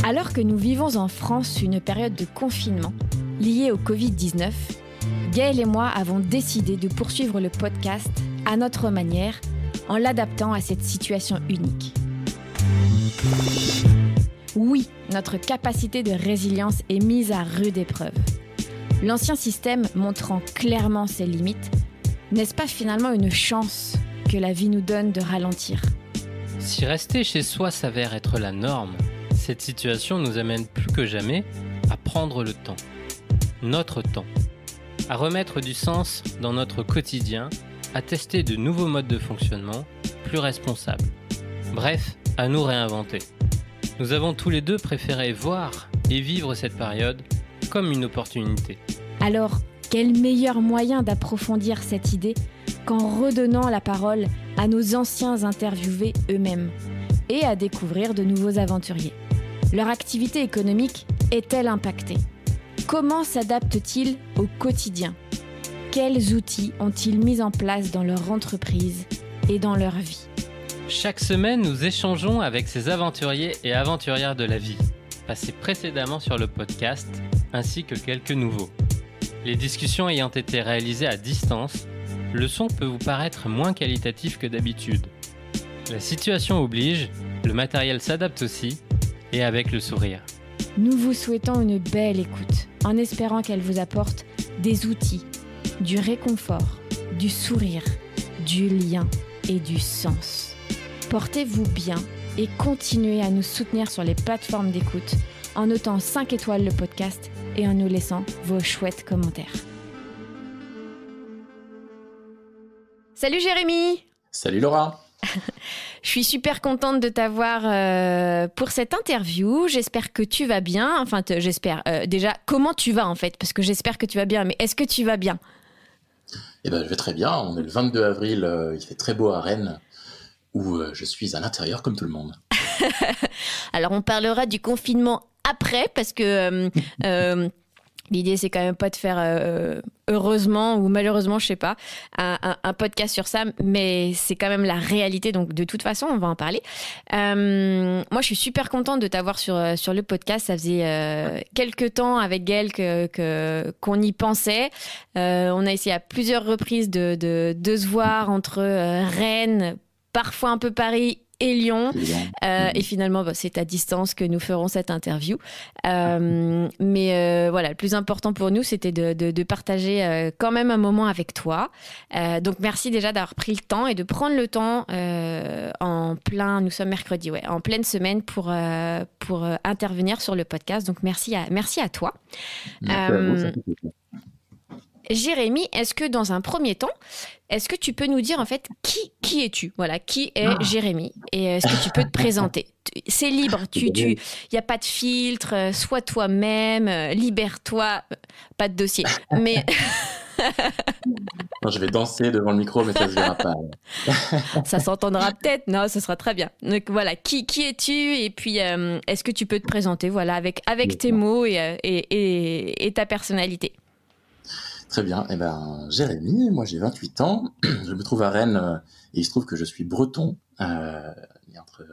Alors que nous vivons en France une période de confinement liée au Covid-19, Gaël et moi avons décidé de poursuivre le podcast à notre manière en l'adaptant à cette situation unique. Oui, notre capacité de résilience est mise à rude épreuve. L'ancien système montrant clairement ses limites, n'est-ce pas finalement une chance que la vie nous donne de ralentir ? Si rester chez soi s'avère être la norme, cette situation nous amène plus que jamais à prendre le temps, notre temps, à remettre du sens dans notre quotidien, à tester de nouveaux modes de fonctionnement plus responsables. Bref, à nous réinventer. Nous avons tous les deux préféré voir et vivre cette période comme une opportunité. Alors, quel meilleur moyen d'approfondir cette idée qu'en redonnant la parole à nos anciens interviewés eux-mêmes et à découvrir de nouveaux aventuriers. Leur activité économique est-elle impactée ? Comment s'adaptent-ils au quotidien ? Quels outils ont-ils mis en place dans leur entreprise et dans leur vie ? Chaque semaine, nous échangeons avec ces aventuriers et aventurières de la vie, passés précédemment sur le podcast, ainsi que quelques nouveaux. Les discussions ayant été réalisées à distance, le son peut vous paraître moins qualitatif que d'habitude. La situation oblige, le matériel s'adapte aussi, et avec le sourire. Nous vous souhaitons une belle écoute, en espérant qu'elle vous apporte des outils, du réconfort, du sourire, du lien et du sens. Portez-vous bien et continuez à nous soutenir sur les plateformes d'écoute en notant 5 étoiles le podcast et en nous laissant vos chouettes commentaires. Salut Jérémy! Salut Laura! Je suis super contente de t'avoir pour cette interview. J'espère que tu vas bien. Enfin, j'espère. Déjà, comment tu vas en fait ? Parce que j'espère que tu vas bien, mais est-ce que tu vas bien ? Eh ben, je vais très bien. On est le 22 avril, il fait très beau à Rennes, où je suis à l'intérieur comme tout le monde. Alors, on parlera du confinement après, parce que l'idée, c'est quand même pas de faire, heureusement ou malheureusement, je sais pas, un podcast sur ça, mais c'est quand même la réalité, donc de toute façon, on va en parler. Moi, je suis super contente de t'avoir sur le podcast. Ça faisait quelques temps avec Gaël qu'on y pensait. On a essayé à plusieurs reprises de se voir entre Rennes, parfois un peu Paris et Lyon. Et finalement, c'est à distance que nous ferons cette interview. Mais voilà, le plus important pour nous, c'était de partager quand même un moment avec toi. Donc, merci déjà d'avoir pris le temps et de prendre le temps nous sommes mercredi, en pleine semaine pour intervenir sur le podcast. Donc, merci à toi. Merci à vous, Jérémy, est-ce que dans un premier temps, est-ce que tu peux nous dire en fait qui es-tu ? Voilà, qui est Jérémy ? Et est-ce que tu peux te présenter ? C'est libre, il y a pas de filtre, sois toi-même, libère-toi, pas de dossier. Mais non, je vais danser devant le micro, mais ça se verra pas. Ça s'entendra peut-être, non, ce sera très bien. Donc voilà, qui es-tu ? Et puis est-ce que tu peux te présenter, voilà, avec tes mots et ta personnalité ? Très bien. Eh ben, Jérémy, moi j'ai 28 ans. Je me trouve à Rennes et il se trouve que je suis breton, né entre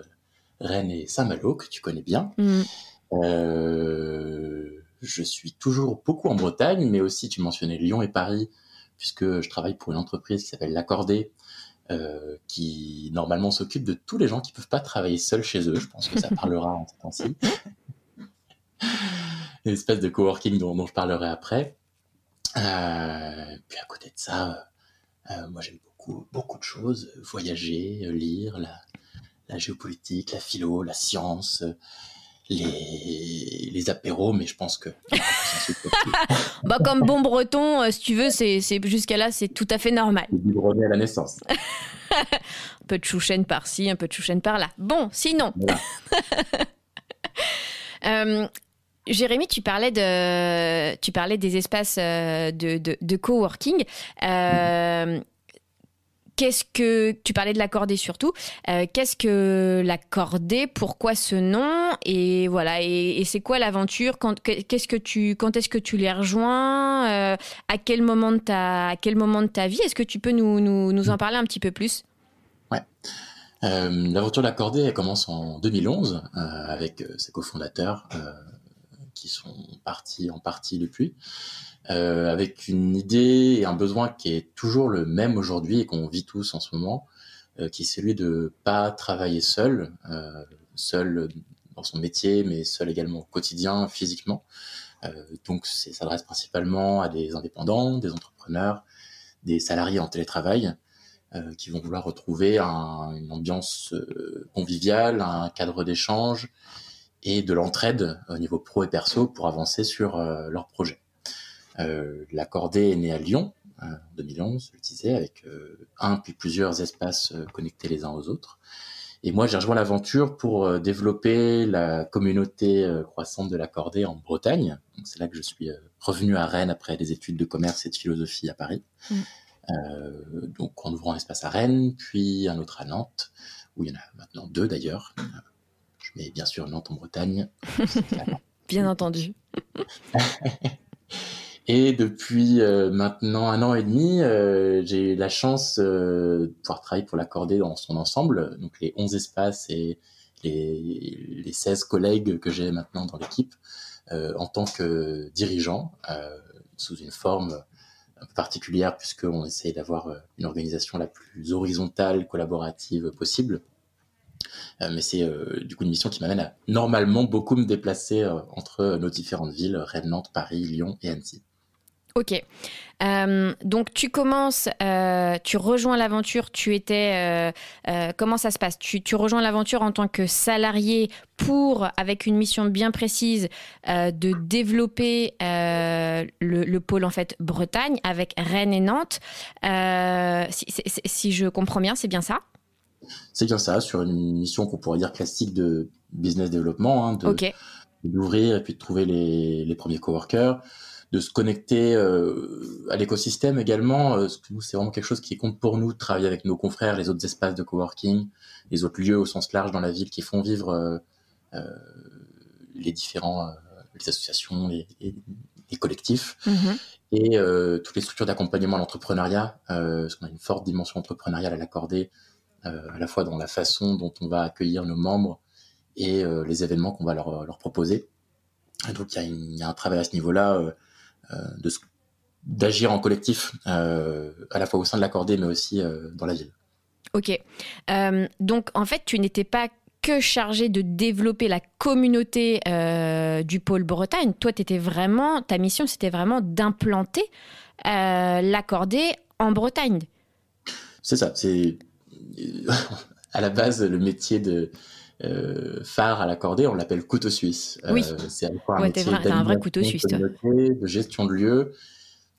Rennes et Saint-Malo, que tu connais bien. Je suis toujours beaucoup en Bretagne, mais aussi tu mentionnais Lyon et Paris, puisque je travaille pour une entreprise qui s'appelle L'Accordé, qui normalement s'occupe de tous les gens qui ne peuvent pas travailler seuls chez eux. Je pense que ça parlera en ce temps-ci. Une espèce de coworking dont je parlerai après. Puis à côté de ça, moi j'aime beaucoup de choses, voyager, lire, la géopolitique, la philo, la science, les apéros, mais je pense que bah comme bon breton, si tu veux, c'est jusqu'à là, c'est tout à fait normal. C'est biberonné à la naissance. Un peu de chouchen par-ci, un peu de chouchen par-là. Bon, sinon. Voilà. Jérémy, tu parlais des espaces de coworking. Qu'est-ce que tu parlais de l'Accordé surtout. Qu'est-ce que l'Accordé ? Pourquoi ce nom ? Et voilà. Et c'est quoi l'aventure ? Quand est-ce que tu les rejoins ? À quel moment de ta vie ? Est-ce que tu peux nous en parler un petit peu plus ? Ouais. L'aventure de l'accordé, elle commence en 2011 avec ses cofondateurs qui sont partis en partie depuis, avec une idée et un besoin qui est toujours le même aujourd'hui et qu'on vit tous en ce moment, qui est celui de pas travailler seul dans son métier, mais seul également au quotidien, physiquement. Donc, ça s'adresse principalement à des indépendants, des entrepreneurs, des salariés en télétravail, qui vont vouloir retrouver une ambiance conviviale, un cadre d'échange et de l'entraide au niveau pro et perso pour avancer sur leur projet. L'accordé est né à Lyon en 2011, je le disais, avec un puis plusieurs espaces connectés les uns aux autres. Et moi, j'ai rejoint l'aventure pour développer la communauté croissante de l'accordé en Bretagne. Donc, c'est là que je suis revenu à Rennes après des études de commerce et de philosophie à Paris. Donc, en ouvrant un espace à Rennes, puis un autre à Nantes, où il y en a maintenant 2 d'ailleurs. Je mets bien sûr Nantes en Bretagne. Bien entendu. Et depuis maintenant 1 an et demi, j'ai eu la chance de pouvoir travailler pour l'accordé dans son ensemble, donc les 11 espaces et les 16 collègues que j'ai maintenant dans l'équipe, en tant que dirigeant, sous une forme un peu particulière, puisqu'on essaie d'avoir une organisation la plus horizontale, collaborative possible. Mais c'est du coup une mission qui m'amène à normalement beaucoup me déplacer entre nos différentes villes, Rennes, Nantes, Paris, Lyon et Annecy. Ok. Donc tu commences, tu rejoins l'aventure, comment ça se passe? Tu rejoins l'aventure en tant que salarié avec une mission bien précise de développer le pôle en fait Bretagne avec Rennes et Nantes. Si je comprends bien, c'est bien ça? C'est bien ça, sur une mission qu'on pourrait dire classique de business développement, Ok. d'ouvrir et puis de trouver les premiers coworkers, de se connecter à l'écosystème également. Parce que nous, c'est vraiment quelque chose qui compte pour nous, de travailler avec nos confrères, les autres espaces de coworking, les autres lieux au sens large dans la ville qui font vivre les différents, les associations, les collectifs. Mm-hmm. Et toutes les structures d'accompagnement à l'entrepreneuriat, parce qu'on a une forte dimension entrepreneuriale à l'accorder, à la fois dans la façon dont on va accueillir nos membres et les événements qu'on va leur proposer. Et donc, il y a un travail à ce niveau-là d'agir en collectif, à la fois au sein de l'accordé, mais aussi dans la ville. Ok. Donc, en fait, tu n'étais pas que chargé de développer la communauté du pôle Bretagne. Toi, ta mission, c'était vraiment d'implanter l'accordé en Bretagne. C'est ça. C'est à la base le métier de phare à l'accordé, on l'appelle couteau suisse. Oui. C'est à la fois un métier t'as un vrai couteau suisse, toi. de gestion de lieu,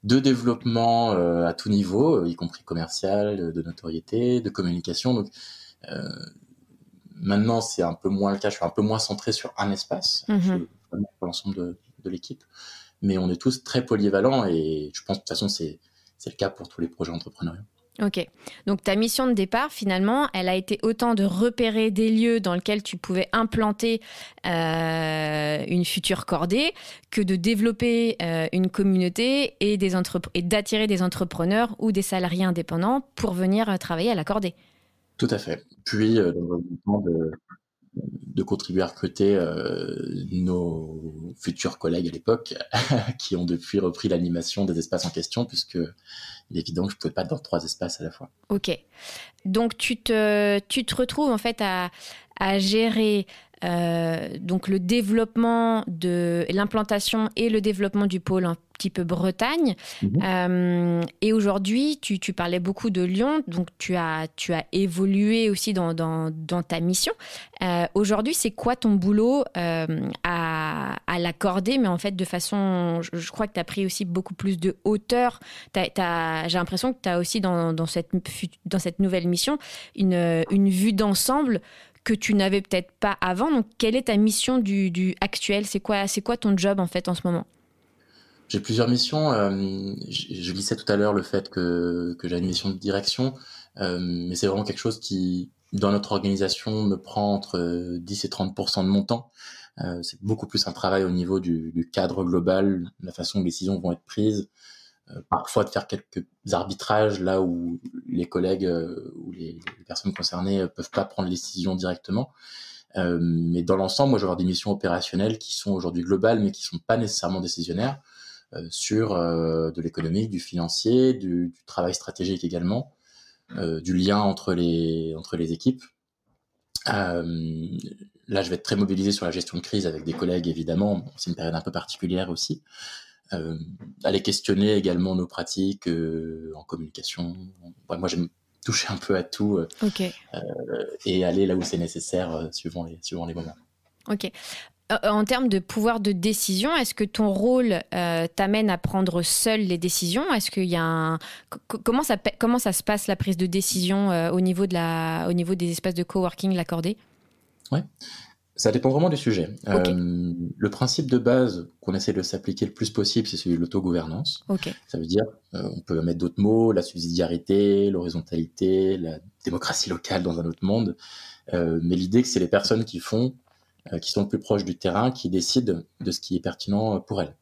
de développement à tout niveau, y compris commercial, de notoriété, de communication. Donc maintenant, c'est un peu moins le cas. Je suis un peu moins centré sur un espace. Je suis vraiment sur l'ensemble de l'équipe. Mais on est tous très polyvalents et je pense de toute façon, c'est le cas pour tous les projets entrepreneuriaux. Ok. Donc ta mission de départ, finalement, elle a été autant de repérer des lieux dans lesquels tu pouvais implanter une future cordée que de développer une communauté et d'attirer des entrepreneurs ou des salariés indépendants pour venir travailler à la cordée. Tout à fait. Puis, dans un moment de contribuer à recruter nos futurs collègues à l'époque qui ont depuis repris l'animation des espaces en question, puisque il est évident que je ne pouvais pas être dans 3 espaces à la fois. Ok. Donc, tu te retrouves en fait à gérer donc le développement de l'implantation et le développement du pôle un petit peu Bretagne. Et aujourd'hui, tu parlais beaucoup de Lyon, donc tu as évolué aussi dans ta mission. Aujourd'hui, c'est quoi ton boulot à l'accorder, mais en fait de façon, je crois que tu as pris aussi beaucoup plus de hauteur. J'ai l'impression que tu as aussi dans cette nouvelle mission une vue d'ensemble que tu n'avais peut-être pas avant. Donc, quelle est ta mission du actuel? C'est quoi ton job en fait en ce moment? J'ai plusieurs missions. Je glissais tout à l'heure le fait que j'ai une mission de direction, mais c'est vraiment quelque chose qui, dans notre organisation, me prend entre 10 et 30% de mon temps. C'est beaucoup plus un travail au niveau du cadre global, la façon dont les décisions vont être prises, parfois de faire quelques arbitrages là où les collègues ou les personnes concernées peuvent pas prendre les décisions directement. Mais dans l'ensemble, moi, je vais avoir des missions opérationnelles qui sont aujourd'hui globales, mais qui sont pas nécessairement décisionnaires, sur de l'économique, du financier, du travail stratégique également, du lien entre les équipes. Là, je vais être très mobilisé sur la gestion de crise avec des collègues, évidemment. C'est une période un peu particulière aussi. Aller questionner également nos pratiques en communication. Ouais, moi, j'aime toucher un peu à tout et aller là où c'est nécessaire suivant les moments. Ok. En termes de pouvoir de décision, est-ce que ton rôle t'amène à prendre seul les décisions ? Est-ce qu'il y a comment ça se passe la prise de décision au niveau des espaces de coworking, l'accordé ? Ouais. Ça dépend vraiment du sujet. Le principe de base qu'on essaie de s'appliquer le plus possible, c'est celui de l'autogouvernance. Ça veut dire, on peut mettre d'autres mots, la subsidiarité, l'horizontalité, la démocratie locale dans un autre monde. Mais l'idée que c'est les personnes qui sont le plus proches du terrain, qui décident de ce qui est pertinent pour elles.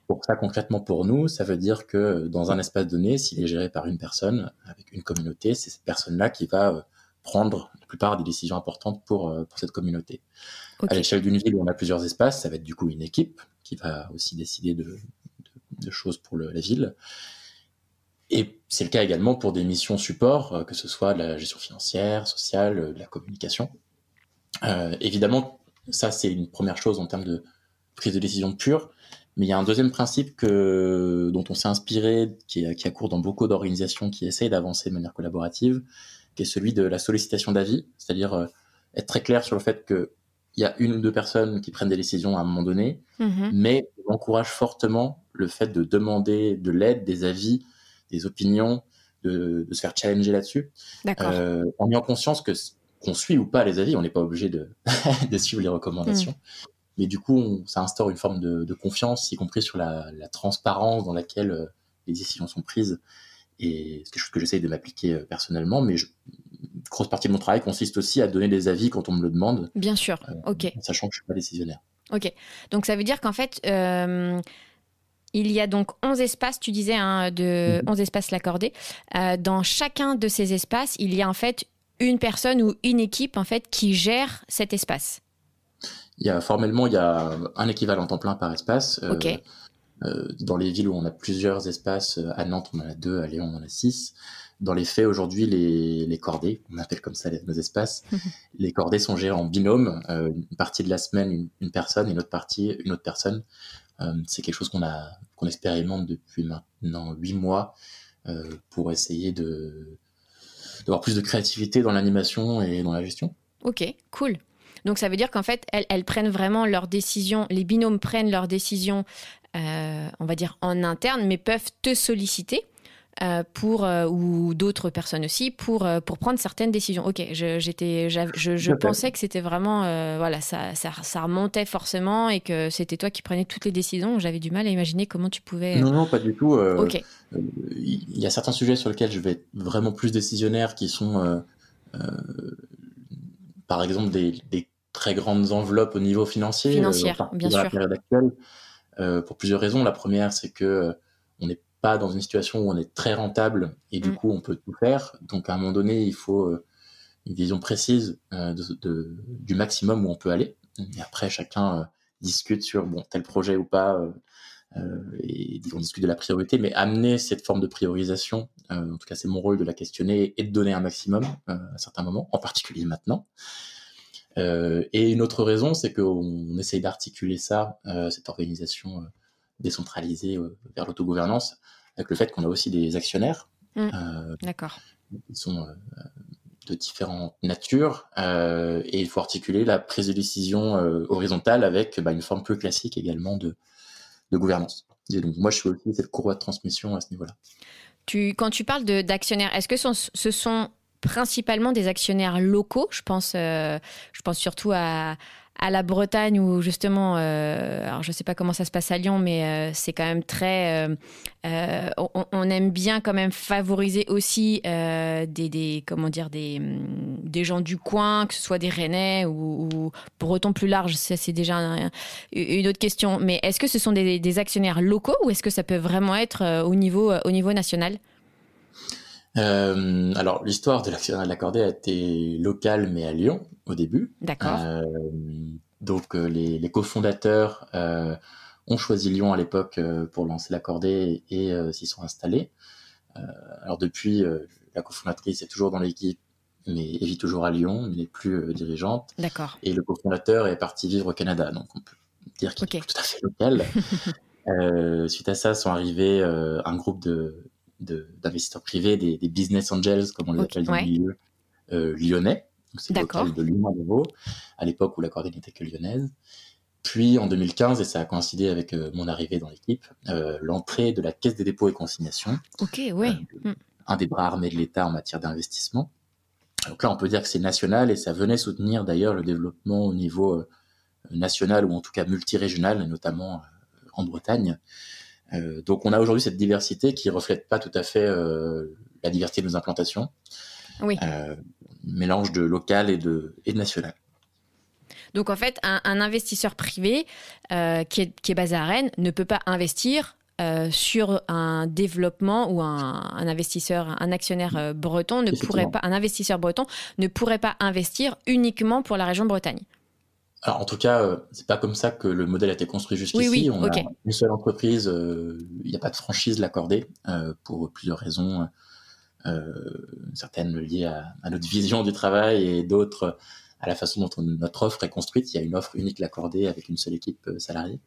Pour ça, concrètement, pour nous, ça veut dire que dans un espace donné, s'il est géré par une personne, avec une communauté, c'est cette personne-là qui va prendre la plupart des décisions importantes pour cette communauté. À l'échelle d'une ville où on a plusieurs espaces, ça va être du coup une équipe qui va aussi décider de choses pour la ville. Et c'est le cas également pour des missions support, que ce soit de la gestion financière, sociale, de la communication. Évidemment, ça c'est une première chose en termes de prise de décision pure, mais il y a un deuxième principe dont on s'est inspiré, qui a cours dans beaucoup d'organisations qui essayent d'avancer de manière collaborative, qui est celui de la sollicitation d'avis, c'est-à-dire être très clair sur le fait qu'il y a une ou deux personnes qui prennent des décisions à un moment donné, mais on encourage fortement le fait de demander de l'aide, des avis, des opinions, de se faire challenger là-dessus, en ayant conscience qu'on suit ou pas les avis, on n'est pas obligé de suivre les recommandations, mais du coup, ça instaure une forme de confiance, y compris sur la transparence dans laquelle les décisions sont prises. Et c'est quelque chose que j'essaye de m'appliquer personnellement, mais une grosse partie de mon travail consiste aussi à donner des avis quand on me le demande. Bien sûr, sachant que je ne suis pas décisionnaire. Ok, donc ça veut dire qu'en fait, il y a donc 11 espaces, tu disais, 11 espaces l'accordé. Dans chacun de ces espaces, il y a en fait une personne ou une équipe en fait, qui gère cet espace. Formellement, il y a un équivalent temps plein par espace. Dans les villes où on a plusieurs espaces, à Nantes on en a 2, à Lyon on en a 6. Dans les faits aujourd'hui, les cordées, on appelle comme ça nos espaces, les cordées sont gérées en binôme. Une partie de la semaine une personne, une autre partie une autre personne. C'est quelque chose qu'on expérimente depuis maintenant 8 mois pour essayer d'avoir plus de créativité dans l'animation et dans la gestion. Ok, cool. Donc ça veut dire qu'en fait, elles prennent vraiment leurs décisions, les binômes prennent leurs décisions, on va dire en interne, mais peuvent te solliciter ou d'autres personnes aussi pour prendre certaines décisions. Ok, je pensais que c'était vraiment, ça remontait forcément et que c'était toi qui prenais toutes les décisions. J'avais du mal à imaginer comment tu pouvais... Non, pas du tout. Il y a certains sujets sur lesquels je vais être vraiment plus décisionnaire qui sont, par exemple, des très grandes enveloppes au niveau financier. Financière, bien sûr. Dans la période actuelle, pour plusieurs raisons. La première, c'est que on n'est pas dans une situation où on est très rentable et du coup, on peut tout faire. Donc, à un moment donné, il faut une vision précise du maximum où on peut aller. Et après, chacun discute sur tel projet ou pas, et on discute de la priorité, mais amener cette forme de priorisation, en tout cas, c'est mon rôle de la questionner et de donner un maximum à certains moments, en particulier maintenant. Et une autre raison, c'est qu'on essaye d'articuler ça, cette organisation décentralisée vers l'autogouvernance, avec le fait qu'on a aussi des actionnaires D'accord. qui sont de différentes natures, et il faut articuler la prise de décision horizontale avec une forme plus classique également de gouvernance. Et donc moi, je suis aussi cette courroie de transmission à ce niveau-là. Quand tu parles d'actionnaires, est-ce que ce sont principalement des actionnaires locaux? Je pense surtout à à la Bretagne où justement, alors je sais pas comment ça se passe à Lyon, mais c'est quand même très, on aime bien quand même favoriser aussi comment dire, des gens du coin, que ce soit des Rennais ou Bretons plus large. Ça c'est déjà une autre question. Mais est-ce que ce sont des actionnaires locaux ou est-ce que ça peut vraiment être au niveau national? Alors, l'histoire de l'actionnariat de l'accordé a été locale, mais à Lyon, au début. D'accord. Donc, les cofondateurs ont choisi Lyon à l'époque pour lancer l'accordé et s'y sont installés. Alors, depuis, la cofondatrice est toujours dans l'équipe, mais elle vit toujours à Lyon, mais n'est plus dirigeante. D'accord. Et le cofondateur est parti vivre au Canada, donc on peut dire qu'il est tout à fait local. Suite à ça, sont arrivés un groupe d'investisseurs privés, des business angels, comme on les appelle dans le milieu lyonnais. Donc c'est local de Lyon à nouveau, à l'époque où l'accordé n'était que lyonnaise. Puis en 2015, et ça a coïncidé avec mon arrivée dans l'équipe, l'entrée de la Caisse des dépôts et consignations. Un des bras armés de l'État en matière d'investissement. Donc là, on peut dire que c'est national et ça venait soutenir d'ailleurs le développement au niveau national ou en tout cas multirégional, notamment en Bretagne. Donc on a aujourd'hui cette diversité qui reflète pas tout à fait la diversité de nos implantations. Oui. Mélange de local et de national. Donc en fait, un investisseur privé qui est basé à Rennes ne peut pas investir sur un développement ou un investisseur, un actionnaire breton ne pourrait pas, un investisseur breton ne pourrait pas investir uniquement pour la région Bretagne. Alors, en tout cas, c'est pas comme ça que le modèle a été construit jusqu'ici. Oui, on a une seule entreprise, il n'y a pas de franchise l'accordé pour plusieurs raisons, certaines liées à notre vision du travail et d'autres à la façon dont notre offre est construite. Il y a une offre unique l'accordé avec une seule équipe salariée.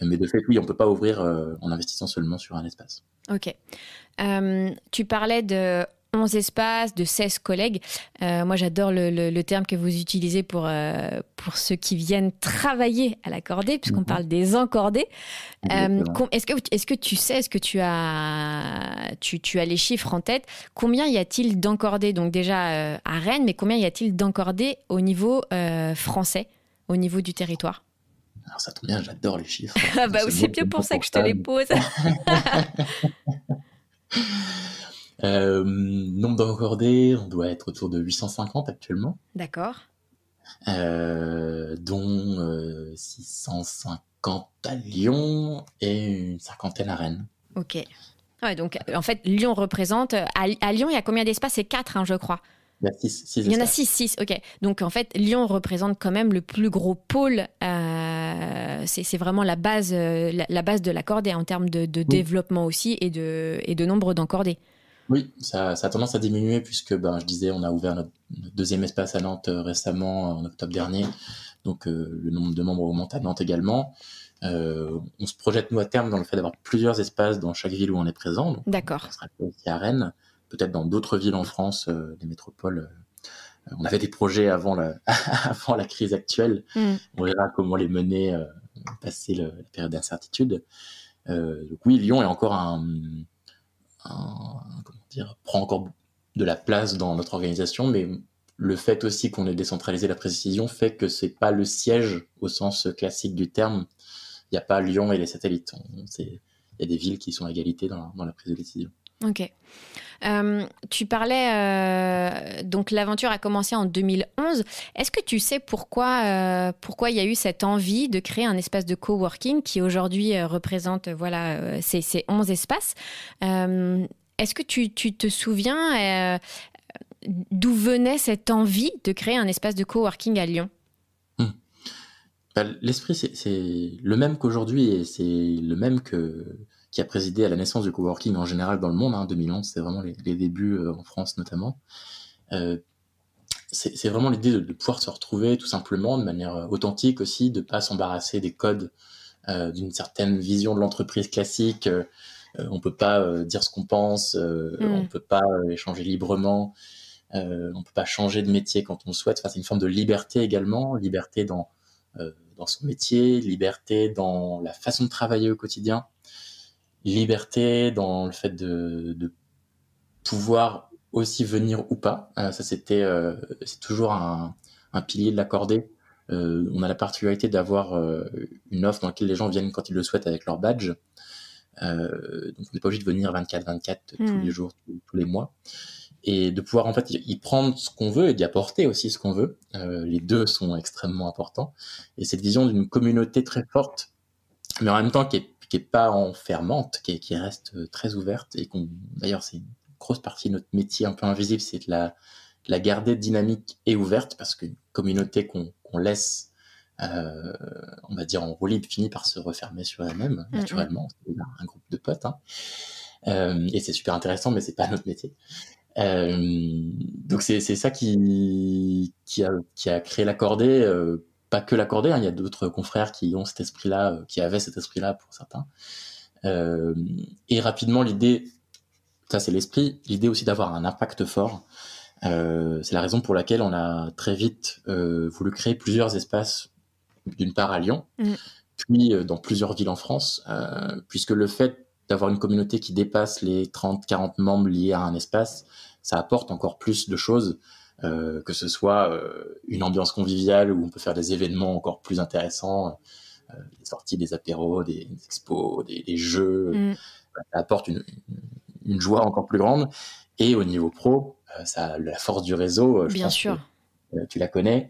Mais de fait, oui, on peut pas ouvrir en investissant seulement sur un espace. Ok. Tu parlais de 11 espaces, de 16 collègues. Moi, j'adore le terme que vous utilisez pour ceux qui viennent travailler à l'accordé, puisqu'on parle des encordés. Est-ce que tu sais, est-ce que tu as les chiffres en tête? Combien y a-t-il d'encordés, donc déjà à Rennes, mais combien y a-t-il d'encordés au niveau français, au niveau du territoire? Alors ça tombe bien, j'adore les chiffres. C'est bien pour ça que je te les pose. Nombre d'encordés, on doit être autour de 850 actuellement. D'accord. Dont 650 à Lyon et une cinquantaine à Rennes. Ok. Ouais, donc en fait, Lyon représente... À Lyon, il y a combien d'espaces? C'est 4, hein, je crois. Il y a 6 Il y en a 6, ok. Donc en fait, Lyon représente quand même le plus gros pôle. C'est vraiment la base de l'accordé en termes de développement aussi et de nombre d'encordés. Oui, ça a tendance à diminuer puisque, je disais, on a ouvert notre deuxième espace à Nantes récemment, en octobre dernier. Donc, le nombre de membres augmente à Nantes également. On se projette, nous, à terme, dans le fait d'avoir plusieurs espaces dans chaque ville où on est présent. Donc, d'accord. On sera aussi à Rennes, peut-être dans d'autres villes en France, des métropoles. On avait des projets avant la crise actuelle. On verra comment les mener, passer la période d'incertitude. Donc oui, Lyon est encore prend encore de la place dans notre organisation, mais le fait aussi qu'on ait décentralisé la prise de décision fait que c'est pas le siège au sens classique du terme. Il n'y a pas Lyon et les satellites. Il y a des villes qui sont à égalité dans la prise de décision. Ok. Tu parlais, donc l'aventure a commencé en 2011. Est-ce que tu sais pourquoi il y a eu cette envie de créer un espace de coworking qui aujourd'hui représente ces 11 espaces? Est-ce que tu te souviens d'où venait cette envie de créer un espace de coworking à Lyon? L'esprit, c'est le même qu'aujourd'hui et c'est le même qui a présidé à la naissance du coworking en général dans le monde. 2011, c'est vraiment les débuts en France notamment. C'est vraiment l'idée de pouvoir se retrouver tout simplement de manière authentique aussi, de pas s'embarrasser des codes d'une certaine vision de l'entreprise classique. On peut pas dire ce qu'on pense, on peut pas échanger librement, on peut pas changer de métier quand on le souhaite. Enfin, c'est une forme de liberté également, liberté dans son métier, liberté dans la façon de travailler au quotidien, liberté dans le fait de pouvoir aussi venir ou pas. Ça, c'est toujours un pilier de l'accordé. On a la particularité d'avoir une offre dans laquelle les gens viennent quand ils le souhaitent avec leur badge. Donc on n'est pas obligé de venir 24/24 tous les jours, tous les mois. Et de pouvoir en fait y prendre ce qu'on veut et d'y apporter aussi ce qu'on veut. Les deux sont extrêmement importants. Et cette vision d'une communauté très forte, mais en même temps qui est pas enfermante, qui reste très ouverte, et d'ailleurs c'est une grosse partie de notre métier un peu invisible, c'est de la garder dynamique et ouverte, parce qu'une communauté qu'on laisse, on va dire en roue libre, finit par se refermer sur elle-même naturellement. C'est un groupe de potes, hein. Et c'est super intéressant, mais c'est pas notre métier. Donc c'est ça qui a créé l'Accordé. Pas que l'Accordé, hein, il y a d'autres confrères qui ont cet esprit-là, qui avaient cet esprit-là pour certains. Et rapidement, l'idée, ça c'est l'esprit, l'idée aussi d'avoir un impact fort. C'est la raison pour laquelle on a très vite voulu créer plusieurs espaces, d'une part à Lyon, puis dans plusieurs villes en France, puisque le fait d'avoir une communauté qui dépasse les 30-40 membres liés à un espace, ça apporte encore plus de choses, que ce soit une ambiance conviviale où on peut faire des événements encore plus intéressants, des sorties, des apéros, des expos, des jeux. Ça apporte une joie encore plus grande. Et au niveau pro, la force du réseau, Bien sûr. Tu la connais.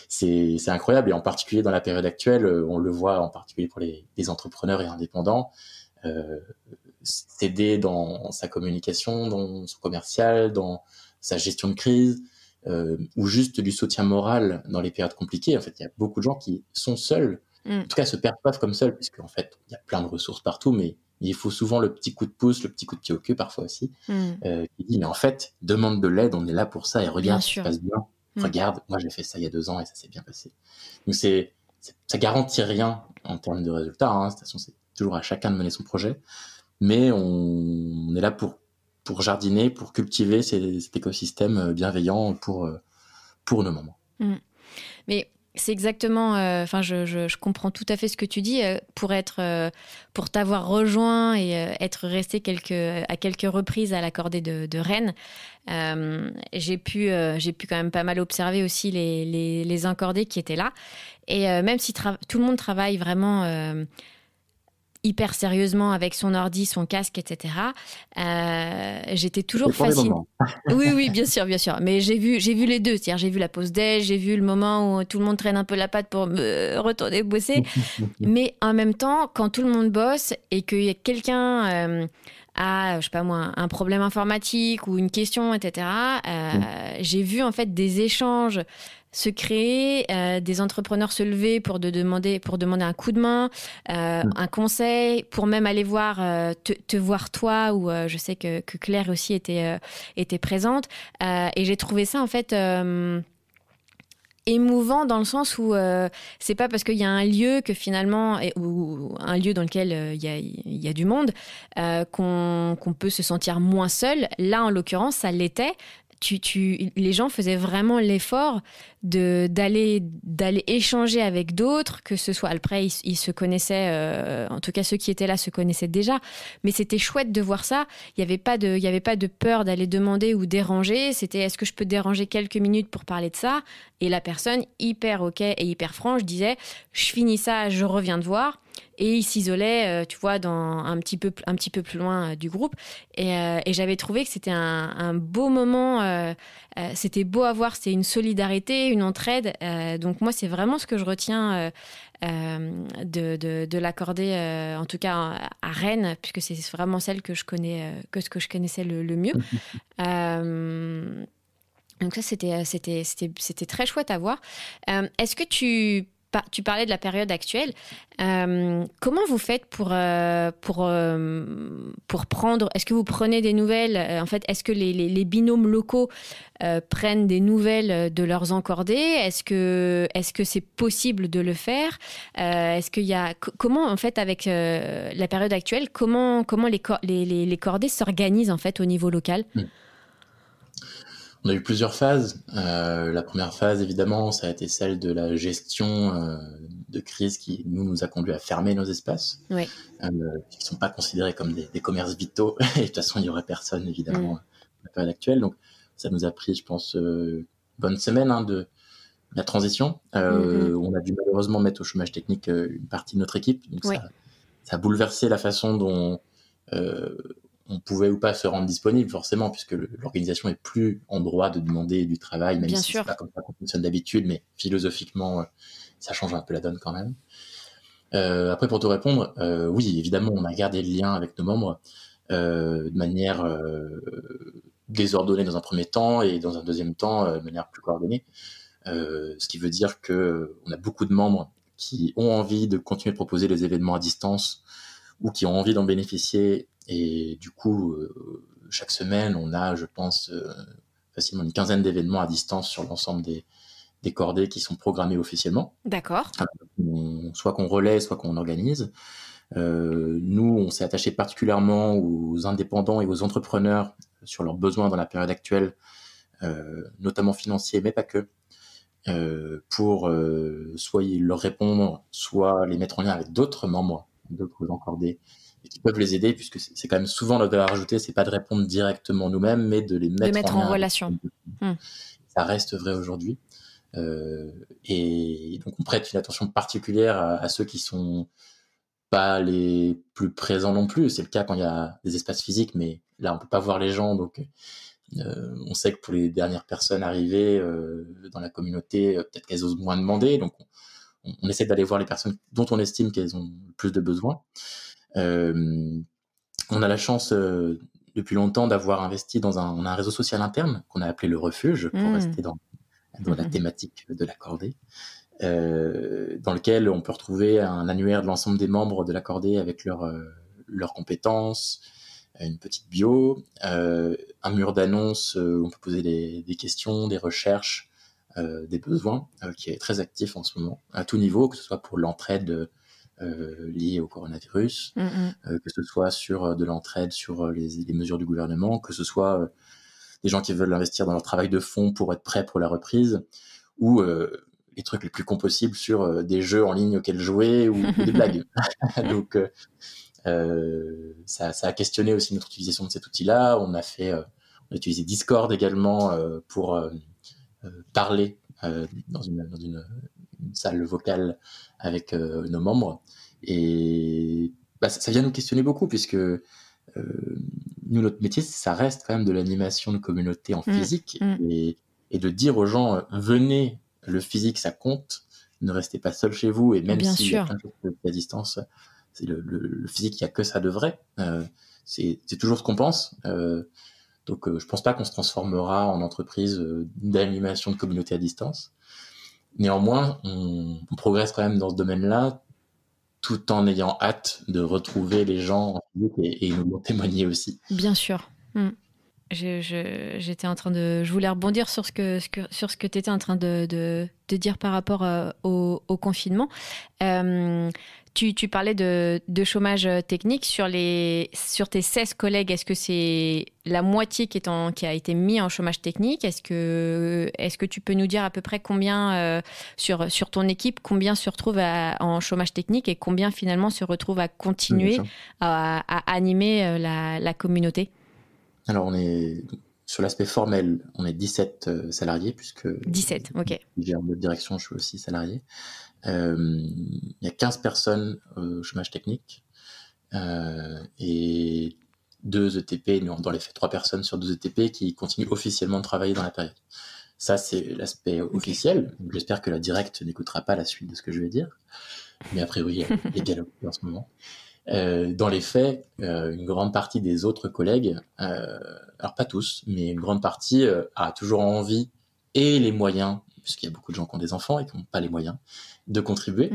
C'est incroyable, et en particulier dans la période actuelle, on le voit en particulier pour les entrepreneurs et indépendants, s'aider dans sa communication, dans son commercial, dans sa gestion de crise, ou juste du soutien moral dans les périodes compliquées. En fait, il y a beaucoup de gens qui sont seuls, en tout cas se perçoivent comme seuls, puisqu'en fait, il y a plein de ressources partout, mais il faut souvent le petit coup de pouce, le petit coup de pied au cul parfois aussi, qui dit, mais en fait, demande de l'aide, on est là pour ça, et regarde, ça se passe bien. Regarde, moi j'ai fait ça il y a 2 ans et ça s'est bien passé. Donc ça garantit rien en termes de résultats, hein. De toute façon, c'est toujours à chacun de mener son projet, mais on est là pour jardiner, pour cultiver cet écosystème bienveillant pour nos moments. Mais c'est exactement, enfin, je comprends tout à fait ce que tu dis. Pour t'avoir rejoint et être resté à quelques reprises à l'Accordé de Rennes, j'ai pu quand même pas mal observer aussi les encordés qui étaient là. Et même si tout le monde travaille vraiment hyper sérieusement avec son ordi, son casque, etc. J'étais toujours fascinée. Oui, bien sûr. Mais j'ai vu les deux. C'est-à-dire, j'ai vu la pause déj, j'ai vu le moment où tout le monde traîne un peu la patte pour retourner bosser. Mais en même temps, quand tout le monde bosse et qu'il y a quelqu'un a, je sais pas moi, un problème informatique ou une question, etc., j'ai vu en fait des échanges se créer, des entrepreneurs se lever pour demander un coup de main, un conseil, pour même aller voir, te voir toi, ou je sais que Claire aussi était présente. Et j'ai trouvé ça en fait émouvant, dans le sens où c'est pas parce qu'il y a un lieu que finalement, ou un lieu dans lequel il y a du monde, qu'on peut se sentir moins seul. Là, en l'occurrence, ça l'était. Les gens faisaient vraiment l'effort d'aller échanger avec d'autres, que ce soit après ils se connaissaient, en tout cas ceux qui étaient là se connaissaient déjà, mais c'était chouette de voir ça. Il y avait pas de peur d'aller demander ou déranger. C'était, est-ce que je peux te déranger quelques minutes pour parler de ça? Et la personne, hyper ok et hyper franche, disait, je finis ça, je reviens te voir. Et il s'isolait, tu vois, un petit peu plus loin du groupe. Et j'avais trouvé que c'était un beau moment. C'était beau à voir. C'était une solidarité, une entraide. Donc moi, c'est vraiment ce que je retiens de l'Accordé, en tout cas à Rennes, puisque c'est vraiment celle que je connaissais le mieux. Donc ça, c'était très chouette à voir. Est-ce que tu parlais de la période actuelle. Comment vous faites pour prendre... Est-ce que vous prenez des nouvelles? En fait, est-ce que les binômes locaux prennent des nouvelles de leurs encordés? Est-ce que c'est possible de le faire? Est-ce qu'il y a... Comment, en fait, avec la période actuelle, comment les cordées s'organisent, en fait, au niveau local? On a eu plusieurs phases. La première phase, évidemment, ça a été celle de la gestion de crise qui nous a conduit à fermer nos espaces, qui ne sont pas considérés comme des commerces vitaux. Et de toute façon, il n'y aurait personne, évidemment, à la période actuelle. Donc, ça nous a pris, je pense, une bonne semaine de la transition. On a dû malheureusement mettre au chômage technique une partie de notre équipe. Donc ça a bouleversé la façon dont on pouvait ou pas se rendre disponible, forcément, puisque l'organisation est plus en droit de demander du travail, même si c'est pas comme ça qu'on fonctionne d'habitude, mais philosophiquement, ça change un peu la donne quand même. Après, pour te répondre, oui, évidemment, on a gardé le lien avec nos membres de manière désordonnée dans un premier temps et dans un deuxième temps de manière plus coordonnée. Ce qui veut dire qu'on a beaucoup de membres qui ont envie de continuer de proposer des événements à distance ou qui ont envie d'en bénéficier. Et du coup, chaque semaine, on a, je pense, facilement une quinzaine d'événements à distance sur l'ensemble des cordées qui sont programmés officiellement. D'accord. Soit qu'on relaie, soit qu'on organise. Nous, on s'est attaché particulièrement aux indépendants et aux entrepreneurs sur leurs besoins dans la période actuelle, notamment financiers, mais pas que, pour soit leur répondre, soit les mettre en lien avec d'autres membres, d'autres encordés, et qui peuvent les aider, puisque c'est quand même souvent notre valeur ajoutée, c'est pas de répondre directement nous-mêmes, mais de les mettre en relation. Ça reste vrai aujourd'hui. Et donc on prête une attention particulière à ceux qui sont pas les plus présents non plus. C'est le cas quand il y a des espaces physiques, mais là on peut pas voir les gens, donc on sait que pour les dernières personnes arrivées dans la communauté, peut-être qu'elles osent moins demander, donc on essaie d'aller voir les personnes dont on estime qu'elles ont le plus de besoins. On a la chance depuis longtemps d'avoir investi on a un réseau social interne qu'on a appelé le Refuge, pour rester dans la thématique de l'accordé, dans lequel on peut retrouver un annuaire de l'ensemble des membres de l'accordé avec leurs compétences, une petite bio, un mur d'annonces où on peut poser des questions, des recherches, des besoins, qui est très actif en ce moment, à tout niveau, que ce soit pour l'entraide liée au coronavirus, que ce soit sur de l'entraide sur les mesures du gouvernement, que ce soit des gens qui veulent investir dans leur travail de fond pour être prêts pour la reprise, ou les trucs les plus cons possibles sur des jeux en ligne auxquels jouer ou des blagues. Donc ça a questionné aussi notre utilisation de cet outil-là. On a utilisé Discord également pour parler dans une salle vocale avec nos membres. Et ça vient nous questionner beaucoup, puisque nous, notre métier, ça reste quand même de l'animation de communauté en physique, et de dire aux gens, venez, le physique, ça compte, ne restez pas seul chez vous, et même s'il y a plein de choses à distance, c'est le physique, il n'y a que ça de vrai. C'est toujours ce qu'on pense. Donc, je pense pas qu'on se transformera en entreprise d'animation de communauté à distance. Néanmoins, on progresse quand même dans ce domaine-là, tout en ayant hâte de retrouver les gens en physique et nous en témoigner aussi. Bien sûr. J'étais en train de... Je voulais rebondir sur ce que tu étais en train de dire par rapport au confinement. Tu parlais de chômage technique sur tes 16 collègues. Est-ce que c'est la moitié qui a été mis en chômage technique? Est-ce que tu peux nous dire à peu près combien sur ton équipe, combien se retrouve en chômage technique et combien finalement se retrouve à continuer à animer la communauté? Alors, on est sur l'aspect formel, on est 17 salariés, puisque 17, ok. Je gère de direction, je suis aussi salarié. Il y a 15 personnes au chômage technique et 2 ETP, dans les faits 3 personnes sur 2 ETP qui continuent officiellement de travailler dans la période. Ça, c'est l'aspect officiel. Donc, j'espère que la directe n'écoutera pas la suite de ce que je vais dire. Mais a priori, il y a dialogue en ce moment. Dans les faits, une grande partie des autres collègues, alors pas tous, mais une grande partie a toujours envie et les moyens, puisqu'il y a beaucoup de gens qui ont des enfants et qui n'ont pas les moyens de contribuer,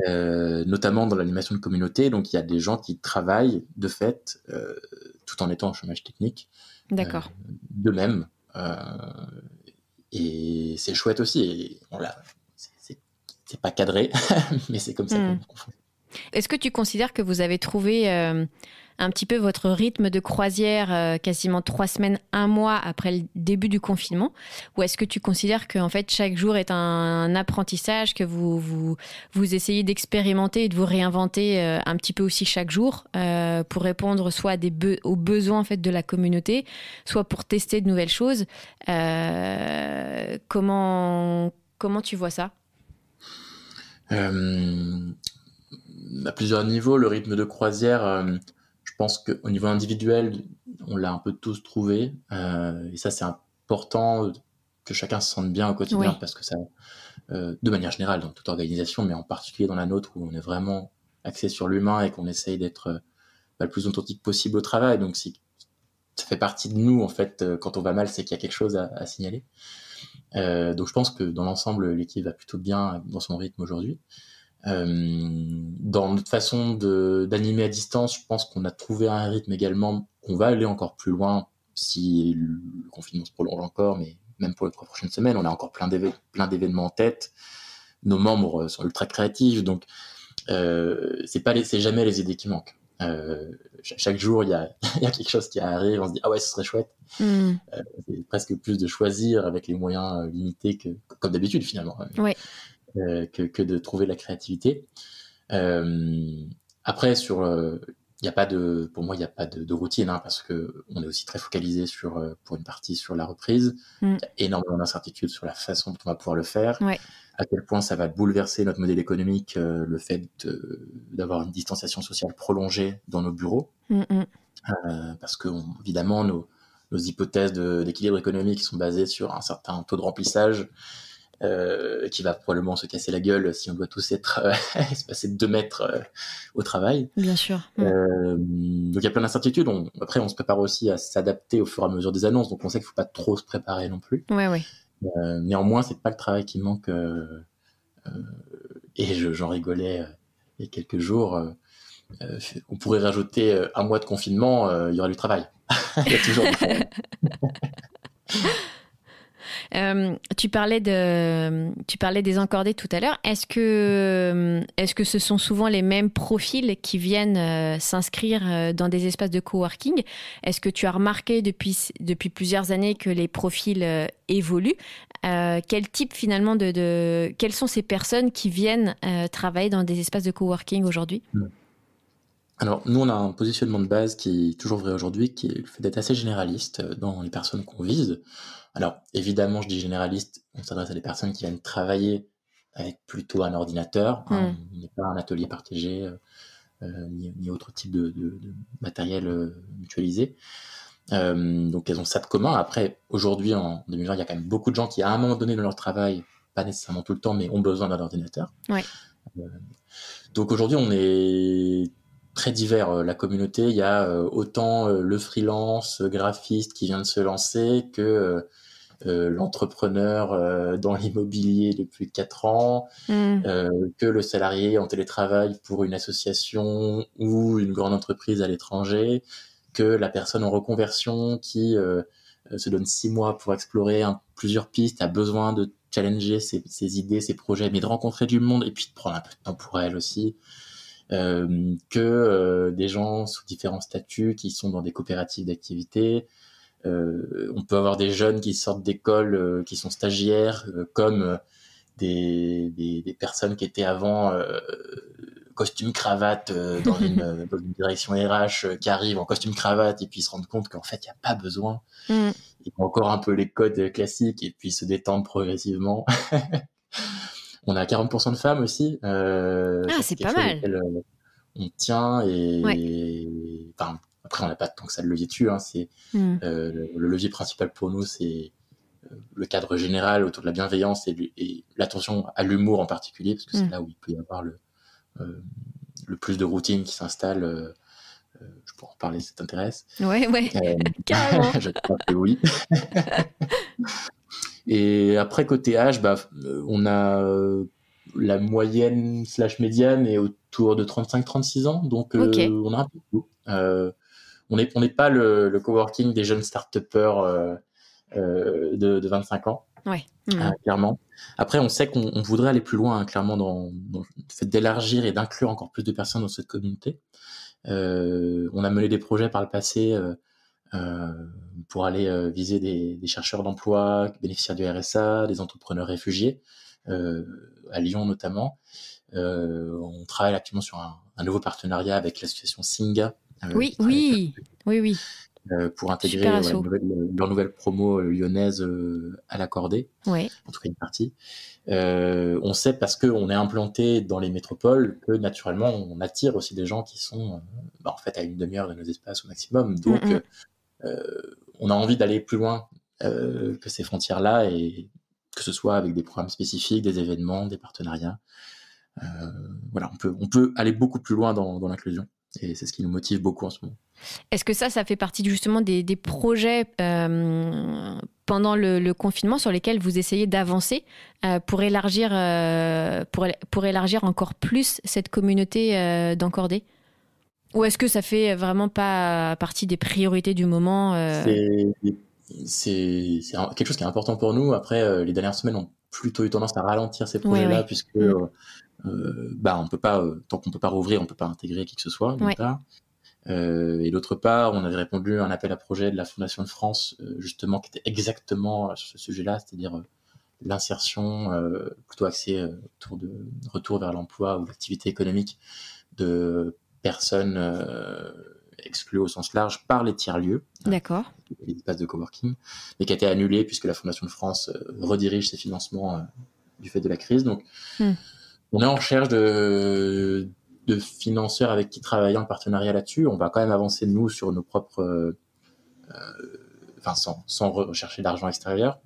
notamment dans l'animation de communauté. Donc il y a des gens qui travaillent de fait tout en étant en chômage technique. D'accord. D'eux-mêmes. Et c'est chouette aussi. Et c'est pas cadré, mais c'est comme ça qu'on fait. Est-ce que tu considères que vous avez trouvé un petit peu votre rythme de croisière quasiment 3 semaines, 1 mois après le début du confinement? Ou est-ce que tu considères que en fait, chaque jour est un apprentissage, que vous essayez d'expérimenter et de vous réinventer un petit peu aussi chaque jour pour répondre soit aux besoins en fait, de la communauté, soit pour tester de nouvelles choses? Comment Comment tu vois ça? À plusieurs niveaux, le rythme de croisière, je pense qu'au niveau individuel, on l'a un peu tous trouvé. Et ça, c'est important que chacun se sente bien au quotidien Oui. parce que ça, de manière générale, dans toute organisation, mais en particulier dans la nôtre où on est vraiment axé sur l'humain et qu'on essaye d'être le plus authentique possible au travail. Donc, si ça fait partie de nous, en fait, quand on va mal, c'est qu'il y a quelque chose à signaler. Donc, je pense que dans l'ensemble, l'équipe va plutôt bien dans son rythme aujourd'hui. Dans notre façon d'animer à distance, je pense qu'on a trouvé un rythme également. On va aller encore plus loin si le confinement se prolonge encore, mais même pour les 3 prochaines semaines, on a encore plein d'événements en tête. Nos membres sont ultra créatifs, donc c'est jamais les idées qui manquent. Chaque jour, il y a quelque chose qui arrive, on se dit ah ouais, ce serait chouette. C'est presque plus de choisir avec les moyens limités que comme d'habitude finalement. Ouais. Que de trouver la créativité. Après, pour moi, il n'y a pas de routine, hein, parce qu'on est aussi très focalisé pour une partie sur la reprise. Il y a énormément d'incertitudes sur la façon dont on va pouvoir le faire. Ouais. À quel point ça va bouleverser notre modèle économique, le fait d'avoir une distanciation sociale prolongée dans nos bureaux. Parce que, évidemment, nos hypothèses d'équilibre économique sont basées sur un certain taux de remplissage qui va probablement se casser la gueule si on doit tous être espacés de 2 mètres au travail. Bien sûr. Donc il y a plein d'incertitudes. Après, on se prépare aussi à s'adapter au fur et à mesure des annonces, donc on sait qu'il ne faut pas trop se préparer non plus. Ouais. Néanmoins, c'est pas le travail qui manque. Et j'en rigolais il y a quelques jours. On pourrait rajouter 1 mois de confinement, il y aura du travail. Il y a toujours du travail. Tu parlais des encordés tout à l'heure. Est-ce que ce sont souvent les mêmes profils qui viennent s'inscrire dans des espaces de coworking? Est-ce que tu as remarqué depuis plusieurs années que les profils évoluent? Quel type finalement quelles sont ces personnes qui viennent travailler dans des espaces de coworking aujourd'hui? Alors, nous, on a un positionnement de base qui est toujours vrai aujourd'hui, qui est le fait d'être assez généraliste dans les personnes qu'on vise. Alors, évidemment, je dis généraliste, on s'adresse à des personnes qui viennent travailler avec plutôt un ordinateur, hein, il n'est pas un atelier partagé, ni autre type de matériel mutualisé. Donc, elles ont ça de commun. Après, aujourd'hui, en 2020, il y a quand même beaucoup de gens qui, à un moment donné dans leur travail, pas nécessairement tout le temps, mais ont besoin d'un ordinateur. Ouais. Donc, aujourd'hui, on est très divers, la communauté. Il y a autant le freelance, graphiste qui vient de se lancer que l'entrepreneur dans l'immobilier depuis 4 ans, que le salarié en télétravail pour une association ou une grande entreprise à l'étranger, que la personne en reconversion qui se donne 6 mois pour explorer plusieurs pistes, a besoin de challenger ses idées, ses projets, mais de rencontrer du monde et puis de prendre un peu de temps pour elle aussi. Que des gens sous différents statuts qui sont dans des coopératives d'activité. On peut avoir des jeunes qui sortent d'école, qui sont stagiaires, comme des personnes qui étaient avant costume cravate dans une direction RH, qui arrivent en costume cravate et puis se rendent compte qu'en fait il n'y a pas besoin. Ils ont encore un peu les codes classiques et puis se détendent progressivement. On a 40% de femmes aussi. C'est pas mal. On tient et ouais. Après on n'a pas tant que ça de levier dessus. Hein, le levier principal pour nous, c'est le cadre général autour de la bienveillance et l'attention à l'humour en particulier, parce que c'est là où il peut y avoir le plus de routine qui s'installe. Je pourrais en parler si ça t'intéresse. Ouais. Carrément. Je crois que oui. Et après, côté âge, on a la moyenne / médiane est autour de 35-36 ans. Donc, on a un peu de tout. On n'est pas le coworking des jeunes start-upers de 25 ans. Ouais. Clairement. Après, on sait qu'on voudrait aller plus loin, hein, clairement, dans le fait d'élargir et d'inclure encore plus de personnes dans cette communauté. On a mené des projets par le passé pour aller viser des chercheurs d'emploi, bénéficiaires du RSA, des entrepreneurs réfugiés, à Lyon notamment. On travaille actuellement sur un nouveau partenariat avec l'association Singa. Oui. pour intégrer Super asso. leur nouvelle promo lyonnaise à l'accordé, Ouais. en tout cas une partie. On sait parce qu'on est implanté dans les métropoles que naturellement on attire aussi des gens qui sont en fait à une demi-heure de nos espaces au maximum. Donc on a envie d'aller plus loin que ces frontières-là, et que ce soit avec des programmes spécifiques, des événements, des partenariats. Voilà, on peut aller beaucoup plus loin dans l'inclusion, et c'est ce qui nous motive beaucoup en ce moment. Est-ce que ça fait partie justement des projets pendant le confinement sur lesquels vous essayez d'avancer pour élargir encore plus cette communauté d'encordés? Ou est-ce que ça fait vraiment pas partie des priorités du moment C'est quelque chose qui est important pour nous. Après, les dernières semaines ont plutôt eu tendance à ralentir ces projets-là, Ouais. puisque on peut pas, tant qu'on peut pas rouvrir, on peut pas intégrer qui que ce soit, d'une part. Et d'autre part, on avait répondu à un appel à projet de la Fondation de France, justement, qui était exactement sur ce sujet-là, c'est-à-dire l'insertion plutôt axée autour de retour vers l'emploi ou l'activité économique de personnes exclues au sens large par les tiers-lieux, D'accord. les espaces de coworking, mais qui a été annulée puisque la Fondation de France redirige ses financements du fait de la crise. Donc, on est en recherche de financeurs avec qui travailler en partenariat là-dessus. On va quand même avancer, nous, sur nos propres... sans rechercher d'argent extérieur.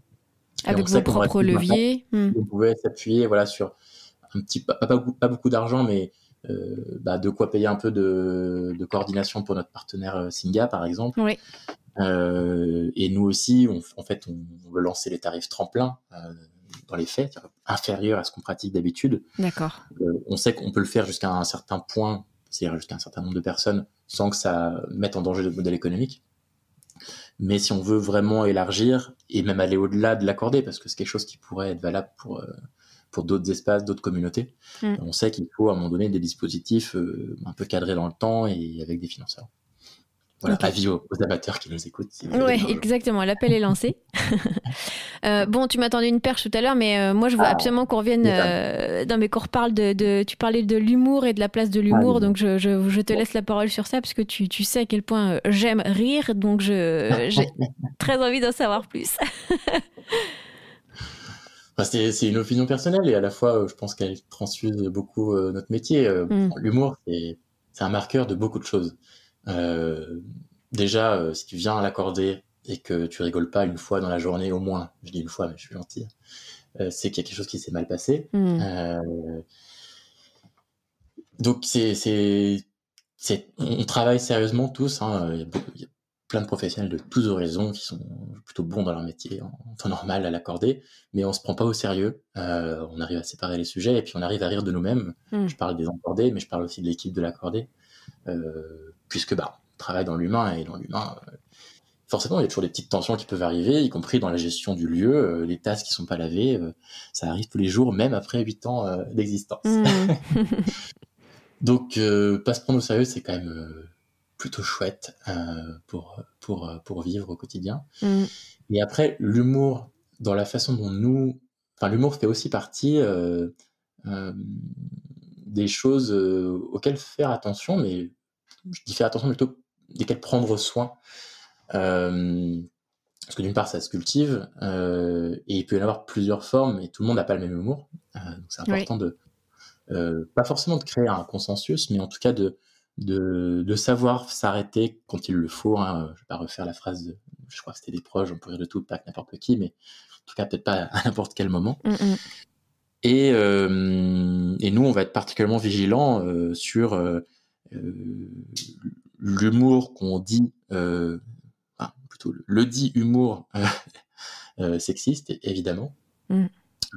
Avec vos propres leviers. On pouvait s'appuyer sur un petit, pas beaucoup d'argent, mais de quoi payer un peu de coordination pour notre partenaire Singa, par exemple. Oui. Et nous aussi, on veut lancer les tarifs tremplin dans les faits, inférieurs à ce qu'on pratique d'habitude. D'accord. On sait qu'on peut le faire jusqu'à un certain point, c'est-à-dire jusqu'à un certain nombre de personnes, sans que ça mette en danger le modèle économique. Mais si on veut vraiment élargir et même aller au-delà de l'accorder, parce que c'est quelque chose qui pourrait être valable pour d'autres espaces, d'autres communautés, on sait qu'il faut à un moment donné des dispositifs un peu cadrés dans le temps et avec des financeurs. Voilà, avis aux amateurs qui nous écoutent. Si oui, exactement, l'appel est lancé. Bon, tu m'as tendu une perche tout à l'heure, mais moi je veux absolument qu'on revienne, qu'on reparle tu parlais de l'humour et de la place de l'humour, donc je te laisse la parole sur ça, parce que tu sais à quel point j'aime rire, donc j'ai très envie d'en savoir plus. C'est une opinion personnelle, et à la fois je pense qu'elle transfuse beaucoup notre métier. L'humour, c'est un marqueur de beaucoup de choses. Déjà, si tu viens à l'accorder et que tu rigoles pas une fois dans la journée, au moins, je dis une fois, mais je suis gentil, c'est qu'il y a quelque chose qui s'est mal passé. Donc on travaille sérieusement tous, hein. Il y a plein de professionnels de tous horizons qui sont plutôt bons dans leur métier en temps normal à l'accorder, mais on se prend pas au sérieux. On arrive à séparer les sujets et puis on arrive à rire de nous-mêmes. Je parle des encordés, mais je parle aussi de l'équipe de l'accordé, puisque on travaille dans l'humain, et dans l'humain, forcément il y a toujours des petites tensions qui peuvent arriver, y compris dans la gestion du lieu, les tasses qui sont pas lavées, ça arrive tous les jours, même après 8 ans d'existence. Donc pas se prendre au sérieux, c'est quand même plutôt chouette pour vivre au quotidien. Et après, l'humour, dans la façon dont l'humour fait aussi partie des choses auxquelles faire attention, mais je dis faire attention plutôt desquelles prendre soin. Parce que d'une part, ça se cultive, et il peut y en avoir plusieurs formes, et tout le monde n'a pas le même humour. Donc c'est important pas forcément de créer un consensus, mais en tout cas de savoir s'arrêter quand il le faut. Je vais pas refaire la phrase je crois que c'était des proches, on peut rire de tout, pas que n'importe qui, mais en tout cas peut-être pas à n'importe quel moment. Et nous, on va être particulièrement vigilants sur l'humour qu'on dit, plutôt le dit humour sexiste, évidemment,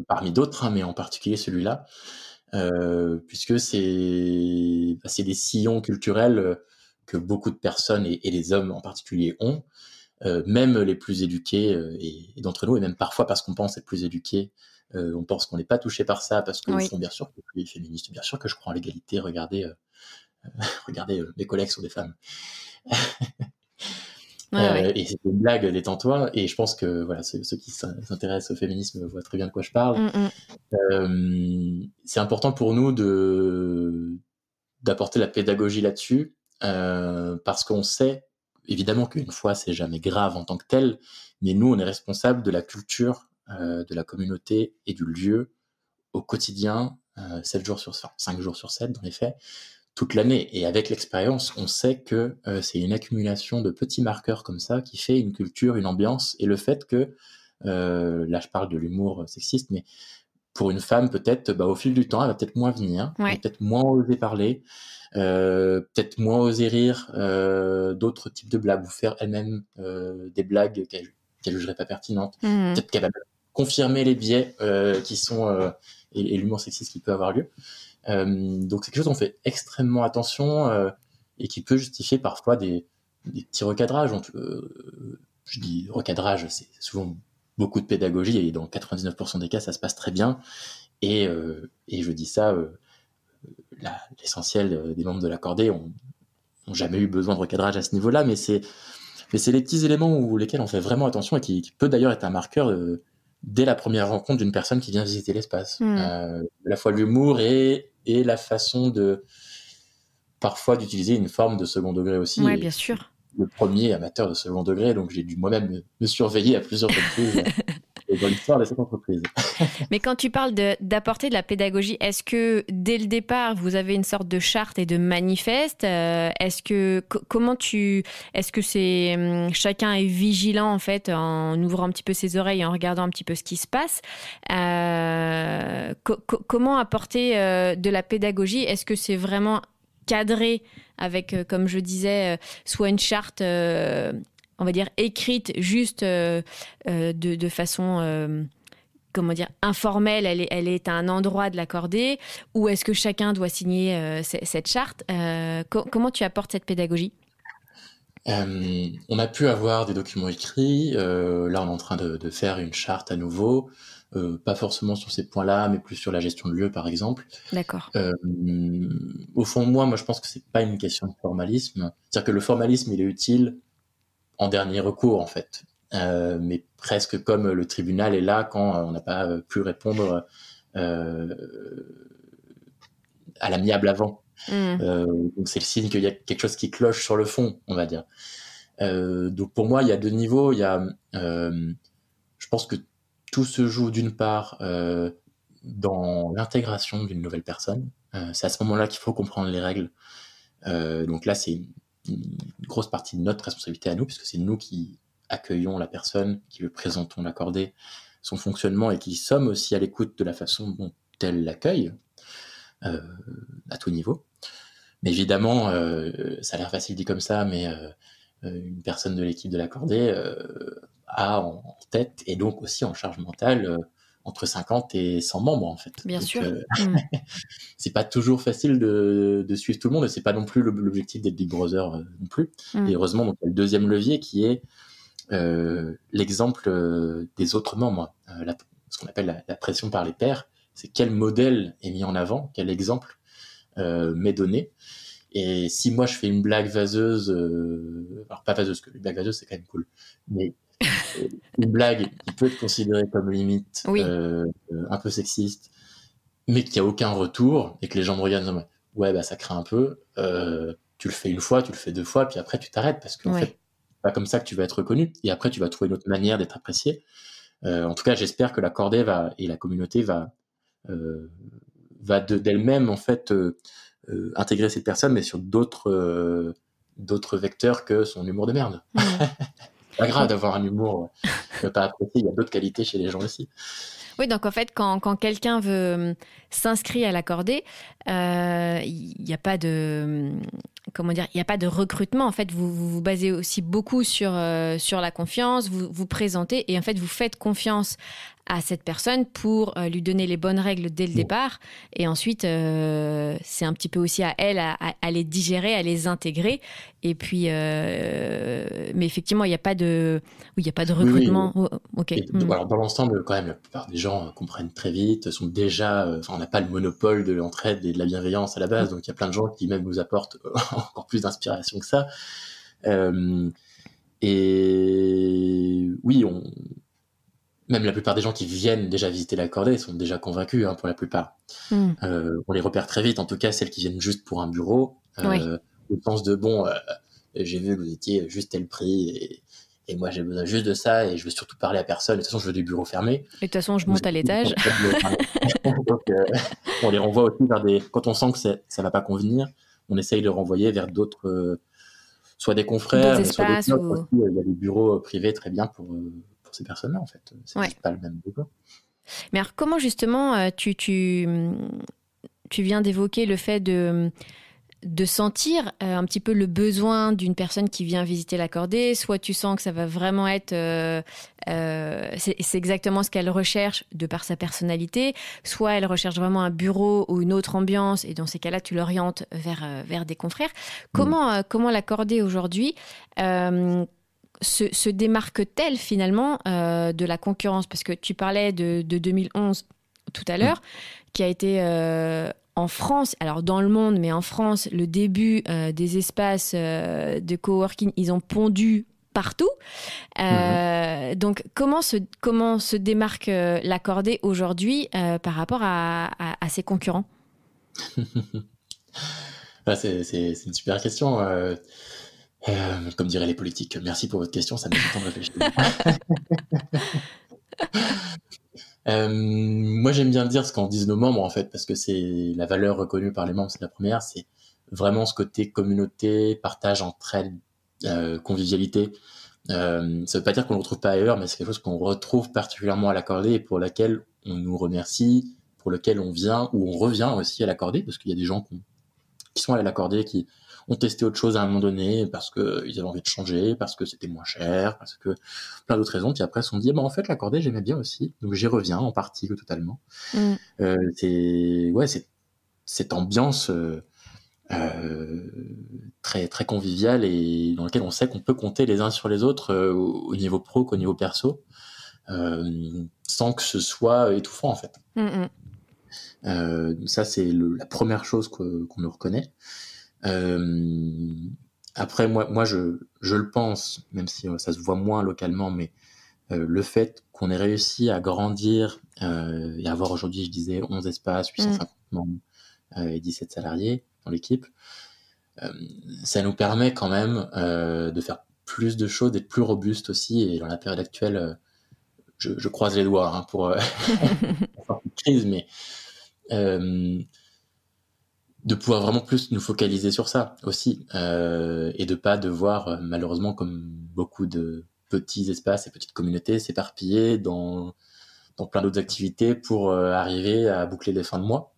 parmi d'autres, mais en particulier celui-là, puisque c'est des sillons culturels que beaucoup de personnes, et les hommes en particulier, ont, même les plus éduqués et d'entre nous, et même parfois parce qu'on pense être plus éduqués, on pense qu'on n'est pas touché par ça, parce que au fond, bien sûr que je suis féministe, bien sûr que je crois en l'égalité, regardez mes collègues sont des femmes. Et c'est une blague, détends-toi, et je pense que ceux qui s'intéressent au féminisme voient très bien de quoi je parle. C'est important pour nous d'apporter la pédagogie là-dessus, parce qu'on sait, évidemment qu'une fois, c'est jamais grave en tant que tel, mais nous, on est responsable de la culture, de la communauté et du lieu au quotidien, 7 jours sur 5 jours sur 7 dans les faits, toute l'année. Et avec l'expérience, on sait que c'est une accumulation de petits marqueurs comme ça qui fait une culture, une ambiance, et le fait que, là je parle de l'humour sexiste, mais pour une femme, peut-être, au fil du temps, elle va peut-être moins venir, elle va peut-être moins oser parler, peut-être moins oser rire d'autres types de blagues, ou faire elle-même des blagues qu'elle jugerait pas pertinentes. Peut-être qu'elle va confirmer les biais qui sont et l'humour sexiste qui peut avoir lieu. Donc c'est quelque chose dont on fait extrêmement attention et qui peut justifier parfois des petits recadrages. Je dis recadrage, c'est souvent beaucoup de pédagogie, et dans 99% des cas, ça se passe très bien. Et je dis ça, l'essentiel des membres de l'accordé ont jamais eu besoin de recadrage à ce niveau-là, mais c'est les petits éléments lesquels on fait vraiment attention, et qui peut d'ailleurs être un marqueur dès la première rencontre d'une personne qui vient visiter l'espace. À la fois l'humour et la façon parfois d'utiliser une forme de second degré aussi. Oui, bien sûr. Le premier amateur de second degré, donc j'ai dû moi-même me surveiller à plusieurs reprises dans l'histoire de cette entreprise. Mais quand tu parles d'apporter de la pédagogie, est-ce que dès le départ, vous avez une sorte de charte et de manifeste ? Est-ce que c'est chacun est vigilant en fait, en ouvrant un petit peu ses oreilles et en regardant un petit peu ce qui se passe ? Comment apporter de la pédagogie ? Est-ce que c'est vraiment cadré avec, comme je disais, soit une charte, on va dire, écrite juste de façon, informelle, elle est à un endroit de l'accordé, ou est-ce que chacun doit signer cette charte ? Comment tu apportes cette pédagogie ? On a pu avoir des documents écrits, là on est en train de faire une charte à nouveau, pas forcément sur ces points-là, mais plus sur la gestion de lieu par exemple. D'accord. Au fond, moi je pense que c'est pas une question de formalisme, c'est-à-dire que le formalisme il est utile en dernier recours en fait, mais presque comme le tribunal est là quand on n'a pas pu répondre à l'amiable avant. Donc c'est le signe qu'il y a quelque chose qui cloche sur le fond, on va dire. Donc pour moi, il y a deux niveaux. Il y a, je pense que tout se joue d'une part dans l'intégration d'une nouvelle personne. C'est à ce moment-là qu'il faut comprendre les règles. Donc là, c'est une grosse partie de notre responsabilité à nous, puisque c'est nous qui accueillons la personne, qui lui présentons l'accordé, son fonctionnement, et qui sommes aussi à l'écoute de la façon dont elle l'accueille, à tout niveau. Mais évidemment, ça a l'air facile dit comme ça, mais une personne de l'équipe de l'accordé a en tête, et donc aussi en charge mentale, entre 50 et 100 membres en fait. Bien donc, sûr. C'est pas toujours facile de suivre tout le monde, et c'est pas non plus l'objectif d'être Big Brother non plus. Et heureusement, donc, il y a le deuxième levier qui est l'exemple des autres membres, ce qu'on appelle la pression par les pairs. C'est quel modèle est mis en avant, quel exemple m'est donné. Et si moi je fais une blague vaseuse, alors pas vaseuse, parce que les blagues vaseuses c'est quand même cool, mais une blague qui peut être considérée comme limite un peu sexiste, mais qu'il n'y a aucun retour, et que les gens me regardent, ouais bah ça craint un peu, tu le fais une fois, tu le fais deux fois, puis après tu t'arrêtes, parce qu'en fait c'est pas comme ça que tu vas être reconnu, et après tu vas trouver une autre manière d'être apprécié. En tout cas, j'espère que l'accordé et la communauté va d'elle-même en fait intégrer cette personne, mais sur d'autres vecteurs que son humour de merde. C'est pas grave d'avoir un humour pas apprécié, il y a d'autres qualités chez les gens aussi. Oui, donc en fait, quand quelqu'un veut s'inscrire à l'accordé, il n'y a pas de... Comment dire, il n'y a pas de recrutement. En fait, vous vous basez aussi beaucoup sur la confiance, vous vous présentez, et en fait, vous faites confiance à cette personne pour lui donner les bonnes règles dès le départ. Et ensuite, c'est un petit peu aussi à elle à les digérer, à les intégrer. Et puis, mais effectivement, il n'y a pas de recrutement. Oui. Ok. Alors, dans l'ensemble, quand même, la plupart des gens comprennent très vite, sont déjà... on n'a pas le monopole de l'entraide et de la bienveillance à la base, donc il y a plein de gens qui même nous apportent encore plus d'inspiration que ça. Et oui, même la plupart des gens qui viennent déjà visiter l'accordé sont déjà convaincus, pour la plupart. On les repère très vite, en tout cas celles qui viennent juste pour un bureau, au sens de j'ai vu que vous étiez juste tel prix et moi j'ai besoin juste de ça et je veux surtout parler à personne. De toute façon, je veux des bureaux fermés. Et de toute façon, je monte à l'étage. Donc, on les renvoie aussi vers quand on sent que ça va pas convenir, on essaye de renvoyer vers d'autres, soit des confrères, d'autres espaces, soit d'autres aussi. Il y a des bureaux privés très bien pour ces personnes-là, en fait. C'est juste pas le même boulot. Mais alors, comment justement tu viens d'évoquer le fait de sentir un petit peu le besoin d'une personne qui vient visiter l'accordé, soit tu sens que ça va vraiment être c'est exactement ce qu'elle recherche de par sa personnalité, soit elle recherche vraiment un bureau ou une autre ambiance et dans ces cas-là tu l'orientes vers des confrères. Comment l'accordé aujourd'hui se démarque-t-elle finalement de la concurrence? Parce que tu parlais de 2011 tout à l'heure, qui a été en France, alors dans le monde, mais en France, le début des espaces de coworking, ils ont pondu partout. Donc, comment se démarque l'accordé aujourd'hui par rapport à ses concurrents? C'est une super question. Comme diraient les politiques, merci pour votre question, ça me fait le temps de réfléchir. Moi, j'aime bien dire ce qu'en disent nos membres, en fait, parce que c'est la valeur reconnue par les membres, c'est la première, c'est vraiment ce côté communauté, partage entre elles, convivialité. Ça veut pas dire qu'on ne le retrouve pas ailleurs, mais c'est quelque chose qu'on retrouve particulièrement à l'accordé et pour laquelle on nous remercie, pour lequel on vient ou on revient aussi à l'accordé, parce qu'il y a des gens qui sont allés à l'accordé, qui ont testé autre chose à un moment donné parce qu'ils avaient envie de changer, parce que c'était moins cher, parce que plein d'autres raisons. Puis après, ils se sont dit, en fait, l'accordé, j'aimais bien aussi. Donc, j'y reviens en partie, totalement. C'est cette ambiance très, très conviviale et dans laquelle on sait qu'on peut compter les uns sur les autres au niveau pro qu'au niveau perso, sans que ce soit étouffant, en fait. Ça, c'est la première chose qu'on nous reconnaît. Après, moi je le pense, même si ça se voit moins localement, mais le fait qu'on ait réussi à grandir et avoir aujourd'hui, je disais, 11 espaces, 850 membres et 17 salariés dans l'équipe, ça nous permet quand même de faire plus de choses, d'être plus robuste aussi. Et dans la période actuelle, je croise les doigts pour une crise, mais de pouvoir vraiment plus nous focaliser sur ça aussi et de pas devoir malheureusement comme beaucoup de petits espaces et petites communautés s'éparpiller dans plein d'autres activités pour arriver à boucler les fins de mois.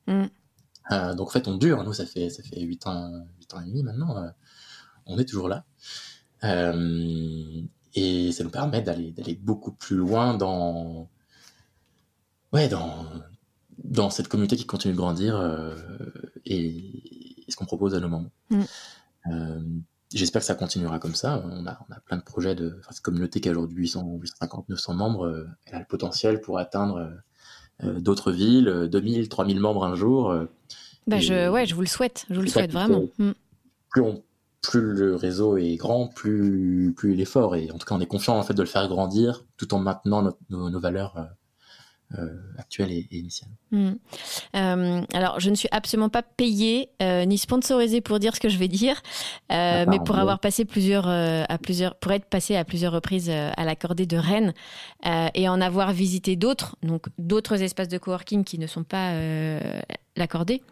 Donc en fait on dure, nous ça fait 8 ans et demi maintenant, on est toujours là et ça nous permet d'aller beaucoup plus loin dans cette communauté qui continue de grandir et ce qu'on propose à nos membres. J'espère que ça continuera comme ça. On a plein de projets cette communauté qui a aujourd'hui 850, 900 membres. Elle a le potentiel pour atteindre d'autres villes, 2000, 3000 membres un jour. Je vous le souhaite. Je vous le souhaite vraiment. Plus le réseau est grand, plus il est fort. Et en tout cas, on est confiant en fait de le faire grandir tout en maintenant nos valeurs actuelle et initiale. Alors, je ne suis absolument pas payée ni sponsorisée pour dire ce que je vais dire, mais pour avoir passé pour être passée à plusieurs reprises à l'accordé de Rennes et en avoir visité d'autres espaces de coworking qui ne sont pas l'accordé.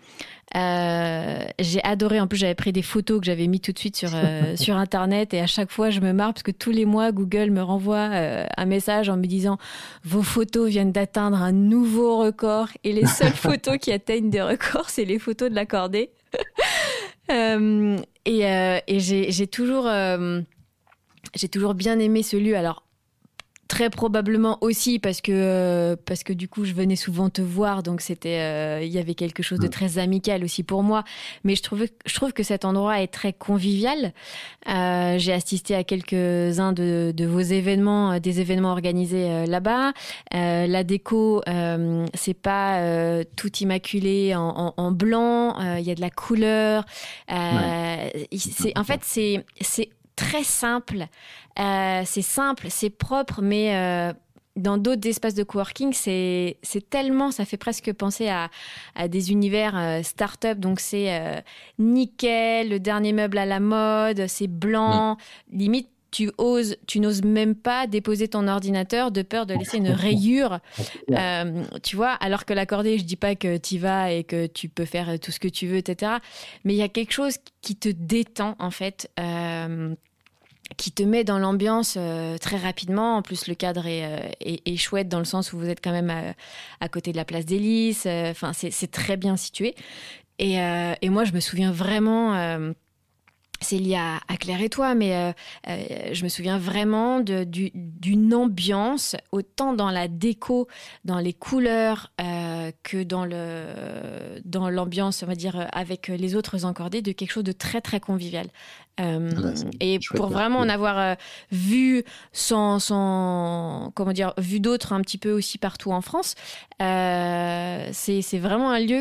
J'ai adoré. En plus, j'avais pris des photos que j'avais mis tout de suite sur Internet et à chaque fois, je me marre parce que tous les mois, Google me renvoie un message en me disant « Vos photos viennent d'atteindre un nouveau record et les seules photos qui atteignent des records, c'est les photos de l'accordé. » Et j'ai toujours bien aimé ce lieu. Alors, très probablement aussi parce que du coup je venais souvent te voir, donc c'était il y avait quelque chose de très amical aussi pour moi, mais je trouve que cet endroit est très convivial. J'ai assisté à quelques-uns de vos événements, des événements organisés là-bas. La déco, c'est pas tout immaculé en blanc, il y a de la couleur. En fait c'est très simple. C'est simple, c'est propre, mais dans d'autres espaces de coworking, c'est tellement, ça fait presque penser à des univers start-up. Donc, c'est nickel, le dernier meuble à la mode, c'est blanc. Limite, tu n'oses même pas déposer ton ordinateur de peur de laisser une rayure. Tu vois, alors que l'accordé, je dis pas que tu y vas et que tu peux faire tout ce que tu veux, etc. Mais il y a quelque chose qui te détend, en fait. Qui te met dans l'ambiance très rapidement. En plus, le cadre est chouette dans le sens où vous êtes quand même à côté de la place des Lys. Enfin, c'est très bien situé. Et moi, je me souviens vraiment... c'est lié à Claire et toi, mais je me souviens vraiment d'une ambiance, autant dans la déco, dans les couleurs, que dans l'ambiance, on va dire, avec les autres encordés, de quelque chose de très, très convivial. Et pour vraiment en avoir vu vu d'autres un petit peu aussi partout en France, c'est vraiment un lieu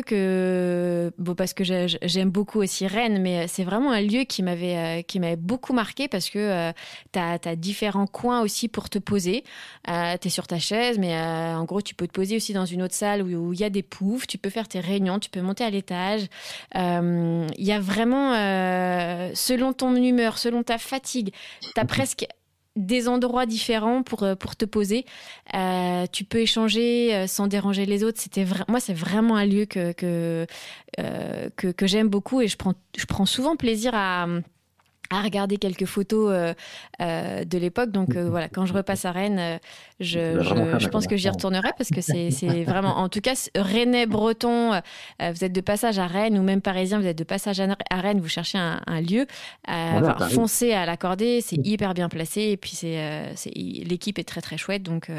parce que j'aime beaucoup aussi Rennes, mais c'est vraiment un lieu qui m'avait beaucoup marqué parce que t'as différents coins aussi pour te poser. T'es sur ta chaise, mais en gros tu peux te poser aussi dans une autre salle où il y a des poufs, tu peux faire tes réunions, tu peux monter à l'étage. Il y a vraiment, selon ton humeur, selon ta fatigue, t'as presque des endroits différents pour te poser. Tu peux échanger sans déranger les autres. Moi, c'est vraiment un lieu que j'aime beaucoup et je prends souvent plaisir à regarder quelques photos de l'époque. Donc voilà, quand je repasse à Rennes, je pense que j'y retournerai parce que c'est vraiment... En tout cas, Rennais, Breton, vous êtes de passage à Rennes ou même Parisien, vous êtes de passage à Rennes, vous cherchez un lieu, foncez à l'Accordé, c'est hyper bien placé et puis l'équipe est très très chouette. Donc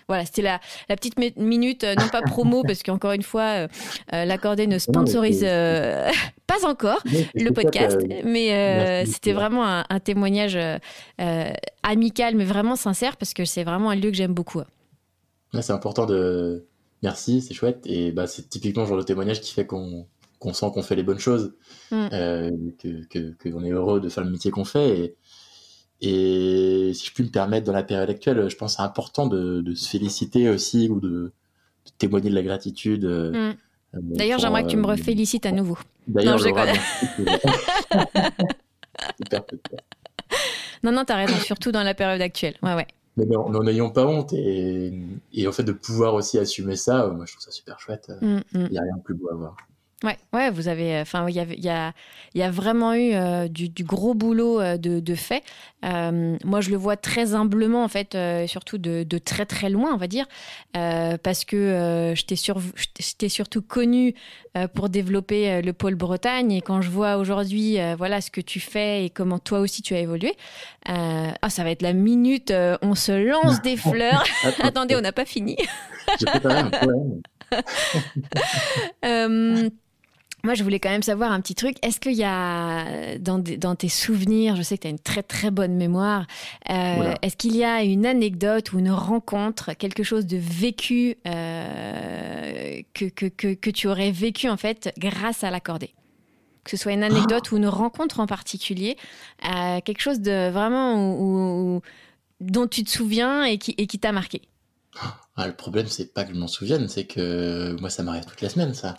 voilà, c'était la petite minute, non pas promo, parce qu'encore une fois, l'Accordé ne sponsorise pas encore le podcast, mais c'était vraiment un témoignage amical, mais vraiment sincère, parce que c'est vraiment un lieu que j'aime beaucoup. Là, c'est important de... Merci, c'est chouette. Et c'est typiquement le genre de témoignage qui fait qu'on sent qu'on fait les bonnes choses, qu'on est heureux de faire le métier qu'on fait. Et si je puis me permettre, dans la période actuelle, je pense que c'est important de se féliciter aussi ou de témoigner de la gratitude. D'ailleurs, j'aimerais que tu me refélicites à nouveau. D'ailleurs, non, je Laura, super. Non, t'as raison, surtout dans la période actuelle. Ouais. Mais n'en ayons pas honte. Et en fait, de pouvoir aussi assumer ça, moi, je trouve ça super chouette. Il n'y a rien de plus beau à voir. Ouais, vous avez, il y a vraiment eu du gros boulot de fait. Moi, je le vois très humblement, en fait, surtout de très très loin, on va dire, parce que je t'ai surtout connu pour développer le pôle Bretagne, et quand je vois aujourd'hui, voilà ce que tu fais et comment toi aussi tu as évolué, ça va être la minute, on se lance des fleurs. Attendez, on n'a pas fini. J'ai préparé un poème. Moi, je voulais quand même savoir un petit truc. Est-ce qu'il y a, dans tes souvenirs, je sais que tu as une très très bonne mémoire, est-ce qu'il y a une anecdote ou une rencontre, quelque chose de vécu que tu aurais vécu en fait grâce à l'accordé? Que ce soit une anecdote ou une rencontre en particulier, quelque chose de vraiment dont tu te souviens et qui t'a marqué. Le problème, c'est pas que je m'en souvienne, c'est que moi, ça m'arrive toutes les semaines, ça.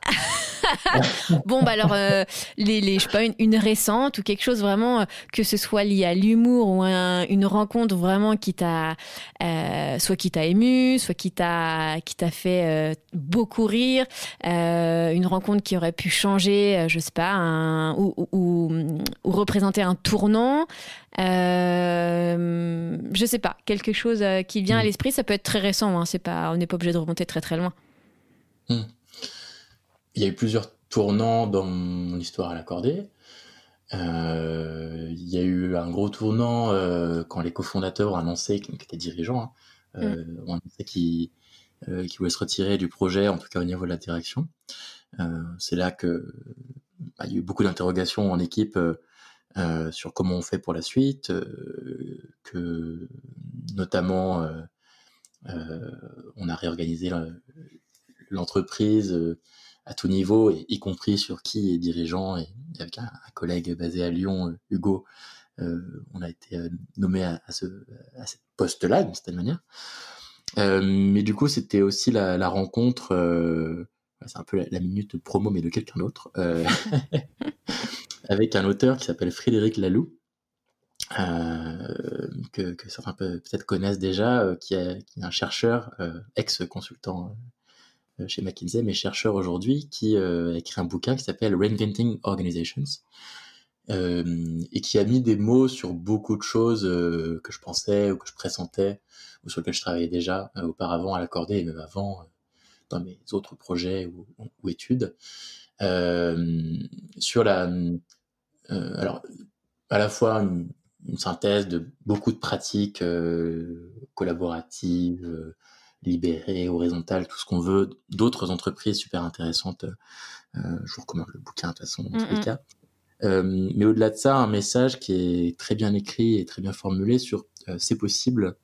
Bon, alors, je sais pas, une récente ou quelque chose vraiment, que ce soit lié à l'humour ou une rencontre vraiment soit qui t'a ému, soit qui t'a fait beaucoup rire, une rencontre qui aurait pu changer, je sais pas, ou représenter un tournant. Je sais pas, quelque chose qui vient à l'esprit. Ça peut être très récent, hein, on n'est pas obligé de remonter très très loin. Il y a eu plusieurs tournants dans mon histoire à l'accordé. Il y a eu un gros tournant quand les cofondateurs ont annoncé, qui étaient dirigeants, ont annoncé qu'ils voulaient se retirer du projet, en tout cas au niveau de la direction. C'est là que il y a eu beaucoup d'interrogations en équipe sur comment on fait pour la suite, que notamment on a réorganisé l'entreprise à tout niveau, y compris sur qui est dirigeant, et avec un collègue basé à Lyon, Hugo, on a été nommé à ce poste-là d'une certaine manière. Mais du coup, c'était aussi la rencontre, c'est un peu la minute promo, mais de quelqu'un d'autre, avec un auteur qui s'appelle Frédéric Laloux, que certains peut-être connaissent déjà, qui est un chercheur, ex-consultant chez McKinsey, mais chercheur aujourd'hui, qui a écrit un bouquin qui s'appelle Reinventing Organizations, et qui a mis des mots sur beaucoup de choses que je pensais ou que je pressentais ou sur lesquelles je travaillais déjà auparavant à l'Accordé et même avant dans mes autres projets ou études, sur alors à la fois une synthèse de beaucoup de pratiques collaboratives, libérées, horizontales, tout ce qu'on veut, d'autres entreprises super intéressantes. Je vous recommande le bouquin de toute façon dans tous les cas. Mais au-delà de ça, un message qui est très bien écrit et très bien formulé sur c'est possible.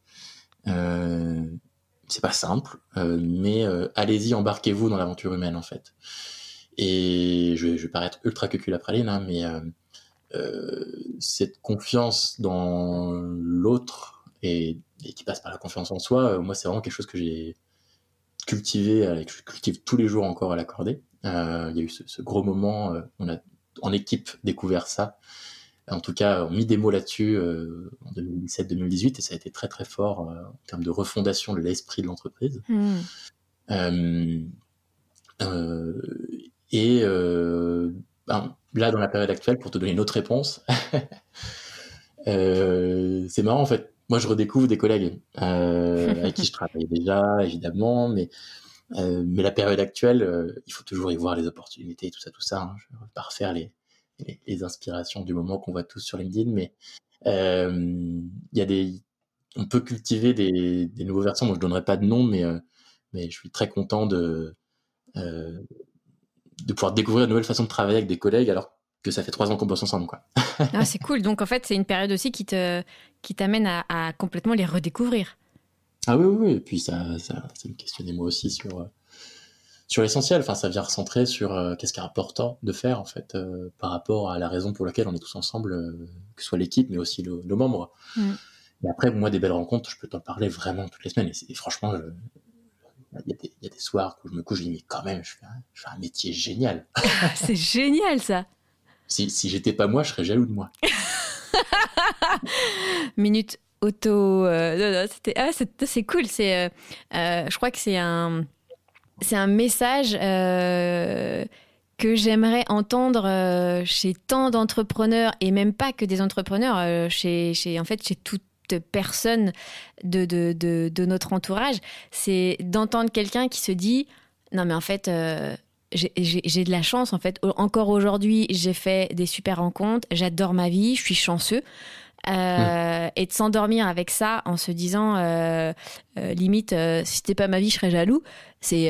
C'est pas simple, mais allez-y, embarquez-vous dans l'aventure humaine en fait. Et je vais paraître ultra cuculapraline, hein, mais cette confiance dans l'autre et qui passe par la confiance en soi, moi c'est vraiment quelque chose que j'ai cultivé, que je cultive tous les jours encore à l'Accordé. Il y a eu ce gros moment, on a en équipe découvert ça. En tout cas, on a mis des mots là-dessus en 2017-2018 et ça a été très très fort en termes de refondation de l'esprit de l'entreprise. Là, dans la période actuelle, pour te donner une autre réponse, c'est marrant en fait. Moi, je redécouvre des collègues avec qui je travaillais déjà, évidemment, mais la période actuelle, il faut toujours y voir les opportunités, tout ça. Hein. Je ne vais pas refaire les inspirations du moment qu'on voit tous sur LinkedIn, mais on peut cultiver des nouveaux versants. Moi, je donnerai pas de nom, mais je suis très content de pouvoir découvrir une nouvelle façon de travailler avec des collègues alors que ça fait 3 ans qu'on bosse ensemble, quoi. Ah, c'est cool. Donc en fait, c'est une période aussi qui t'amène à complètement les redécouvrir. Ah oui. Et puis ça me questionnait moi aussi sur l'essentiel. Enfin, ça vient recentrer sur qu'est-ce qui est important de faire en fait par rapport à la raison pour laquelle on est tous ensemble, que ce soit l'équipe, mais aussi nos membres. Et après, moi, des belles rencontres, je peux t'en parler vraiment toutes les semaines. Et franchement, il y a des soirs où je me couche, je dis mais quand même, je fais un métier génial. C'est génial ça. Si j'étais pas moi, je serais jaloux de moi. Minute auto. Non, c'est cool. Je crois que c'est un message que j'aimerais entendre chez tant d'entrepreneurs et même pas que des entrepreneurs, chez toute personne de notre entourage. C'est d'entendre quelqu'un qui se dit non mais en fait j'ai de la chance en fait. Encore aujourd'hui, j'ai fait des super rencontres, j'adore ma vie, je suis chanceux. Et de s'endormir avec ça en se disant limite si c'était pas ma vie je serais jaloux, c'est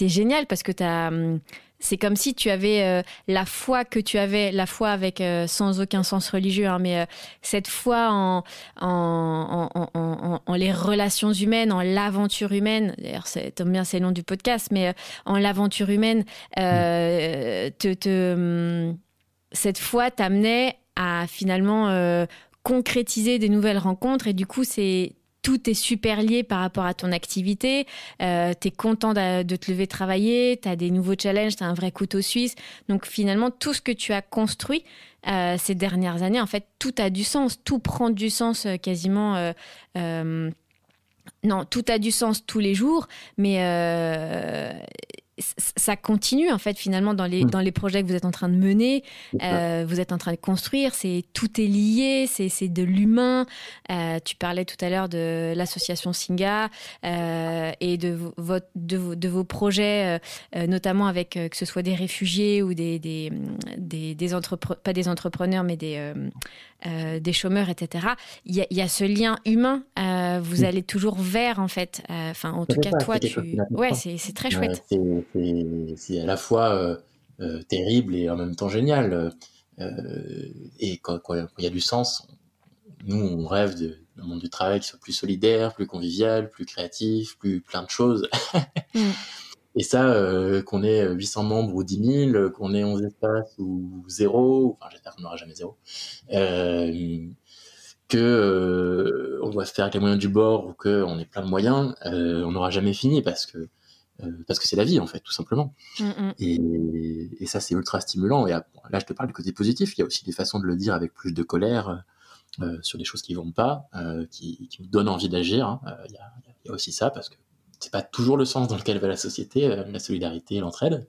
génial parce que c'est comme si tu avais la foi que tu avais, la foi avec sans aucun sens religieux, hein, mais cette foi en les relations humaines, en l'aventure humaine. D'ailleurs, t'aimes bien c'est le nom du podcast, mais en l'aventure humaine, cette foi t'amenait à finalement concrétiser des nouvelles rencontres et du coup tout est super lié par rapport à ton activité. T'es content de te lever travailler, t'as des nouveaux challenges, t'as un vrai couteau suisse. Donc finalement, tout ce que tu as construit ces dernières années, en fait, tout a du sens. Tout prend du sens quasiment... non, tout a du sens tous les jours, mais ça continue en fait finalement dans les projets que vous êtes en train de mener, vous êtes en train de construire, tout est lié, c'est de l'humain. Tu parlais tout à l'heure de l'association Singa et de vos projets, notamment avec que ce soit des réfugiés ou des pas des entrepreneurs mais des chômeurs, etc. Il y a ce lien humain. Vous allez toujours vers en fait. Enfin, en tout cas, toi, c'est très chouette. C'est à la fois terrible et en même temps génial. Et quand il y a du sens, nous, on rêve d'un monde du travail qui soit plus solidaire, plus convivial, plus créatif, plus plein de choses. Et ça, qu'on ait 800 membres ou 10 000, qu'on ait 11 espaces ou 0, enfin j'espère qu'on n'aura jamais 0, que on doit faire avec les moyens du bord ou qu'on ait plein de moyens, on n'aura jamais fini parce que c'est la vie en fait, tout simplement. Et ça c'est ultra stimulant. Et là je te parle du côté positif, il y a aussi des façons de le dire avec plus de colère sur des choses qui vont pas, qui nous donnent envie d'agir. Il y a aussi ça, parce que c'est pas toujours le sens dans lequel va la société, la solidarité et l'entraide,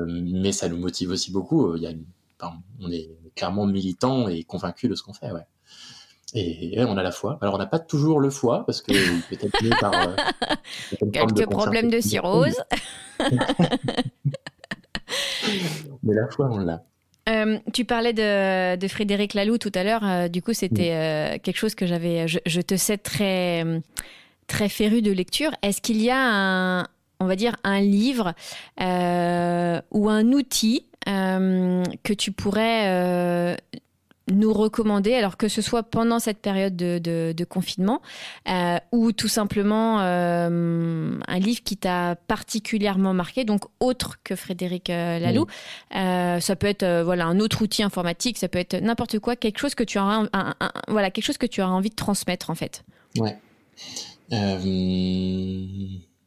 mais ça nous motive aussi beaucoup. On est clairement militants et convaincus de ce qu'on fait, ouais. Et on a la foi. Alors on n'a pas toujours le foie, parce que peut-être mieux par quelques problèmes de cirrhose. Mais la foi, on l'a. Tu parlais de Frédéric Laloux tout à l'heure. Du coup, c'était quelque chose que j'avais. Je te sais très très féru de lecture. Est-ce qu'il y a on va dire un livre ou un outil que tu pourrais nous recommander, alors que ce soit pendant cette période de confinement ou tout simplement un livre qui t'a particulièrement marqué, donc autre que Frédéric Laloux. Ça peut être un autre outil informatique, ça peut être n'importe quoi, quelque chose que tu auras quelque chose que tu auras envie de transmettre en fait. Ouais.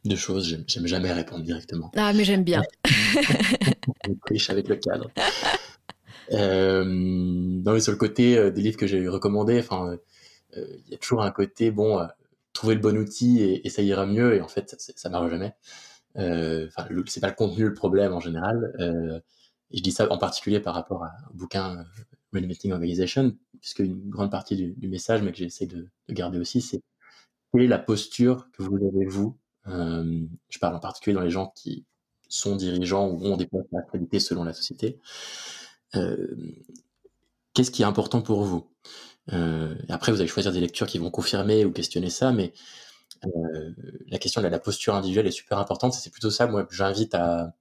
Deux choses, j'aime jamais répondre directement. Ah, mais j'aime bien. Je triche avec le cadre. Non, mais sur le côté des livres que j'ai recommandés, il y a toujours un côté trouver le bon outil et ça ira mieux, et en fait ça marche jamais. C'est pas le contenu le problème en général, et je dis ça en particulier par rapport au bouquin Reinventing Organization, puisque une grande partie du message, mais que j'essaie de garder aussi, c'est quelle est la posture que vous avez, vous. Je parle en particulier dans les gens qui sont dirigeants ou ont des postes à accréditer selon la société. Qu'est-ce qui est important pour vous? Après, vous allez choisir des lectures qui vont confirmer ou questionner ça, mais la question de la posture individuelle est super importante. C'est plutôt ça, moi, que j'invite à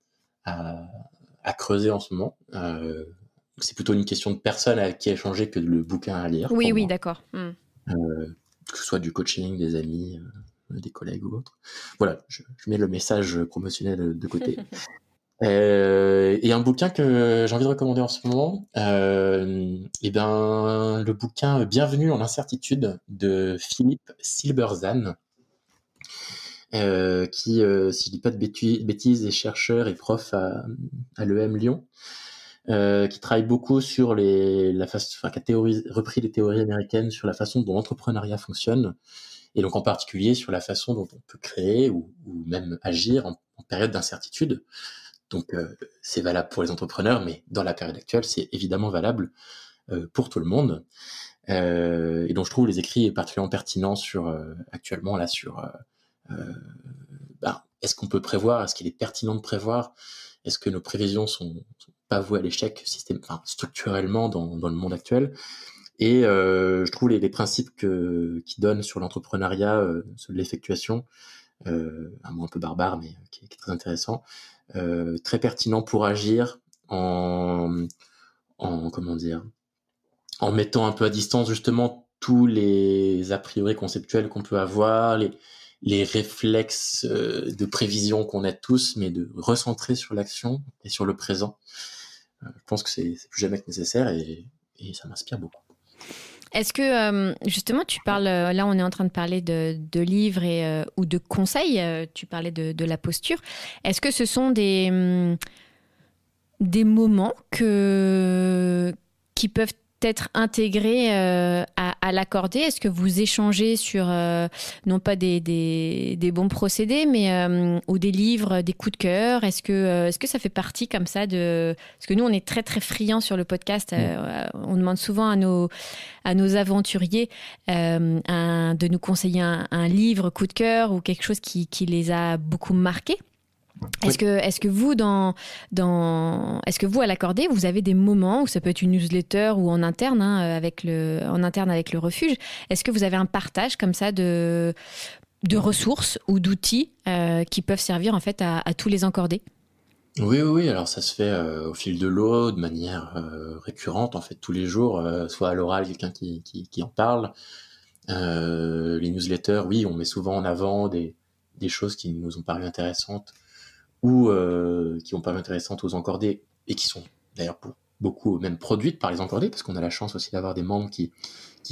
creuser en ce moment. C'est plutôt une question de personne à qui échanger que le bouquin à lire. Oui, d'accord. Que ce soit du coaching, des amis, des collègues ou autres. Voilà, je mets le message promotionnel de côté. Et un bouquin que j'ai envie de recommander en ce moment, le bouquin Bienvenue en incertitude de Philippe Silberzahn, qui, si je dis pas de bêtises, est chercheur et prof à l'EM Lyon, qui travaille beaucoup sur qui a repris les théories américaines sur la façon dont l'entrepreneuriat fonctionne, et donc en particulier sur la façon dont on peut créer ou même agir en période d'incertitude. Donc c'est valable pour les entrepreneurs, mais dans la période actuelle, c'est évidemment valable pour tout le monde. Et donc je trouve les écrits particulièrement pertinents actuellement sur est-ce qu'on peut prévoir, est-ce qu'il est pertinent de prévoir, est-ce que nos prévisions sont pas vouées à l'échec structurellement dans le monde actuel. Et je trouve les principes qui donnent sur l'entrepreneuriat, sur l'effectuation, un mot un peu barbare, mais qui est très intéressant, très pertinent pour agir en mettant un peu à distance justement tous les a priori conceptuels qu'on peut avoir, les réflexes de prévision qu'on a tous, mais de recentrer sur l'action et sur le présent. Je pense que c'est plus jamais que nécessaire, et ça m'inspire beaucoup. Est-ce que, justement, tu parles, là on est en train de parler de livres ou de conseils, tu parlais de la posture. Est-ce que ce sont des moments qui peuvent être intégrés à l'accordé? Est-ce que vous échangez sur, non pas des bons procédés, mais ou des livres, des coups de cœur? Est-ce que ça fait partie comme ça Parce que nous, on est très, très friands sur le podcast. On demande souvent à nos aventuriers de nous conseiller un livre coup de cœur ou quelque chose qui les a beaucoup marqués. Est-ce que vous, est-ce que vous, à l'accordé, vous avez des moments où ça peut être une newsletter ou en interne, avec le refuge, est-ce que vous avez un partage comme ça de ressources ou d'outils qui peuvent servir en fait à tous les encordés? Oui, alors ça se fait au fil de l'eau, de manière récurrente, en fait, tous les jours, soit à l'oral, quelqu'un qui en parle. Les newsletters, oui, on met souvent en avant des choses qui nous ont paru intéressantes, ou qui ont paru intéressantes aux encordés, et qui sont d'ailleurs pour beaucoup même produites par les encordés, parce qu'on a la chance aussi d'avoir des membres qui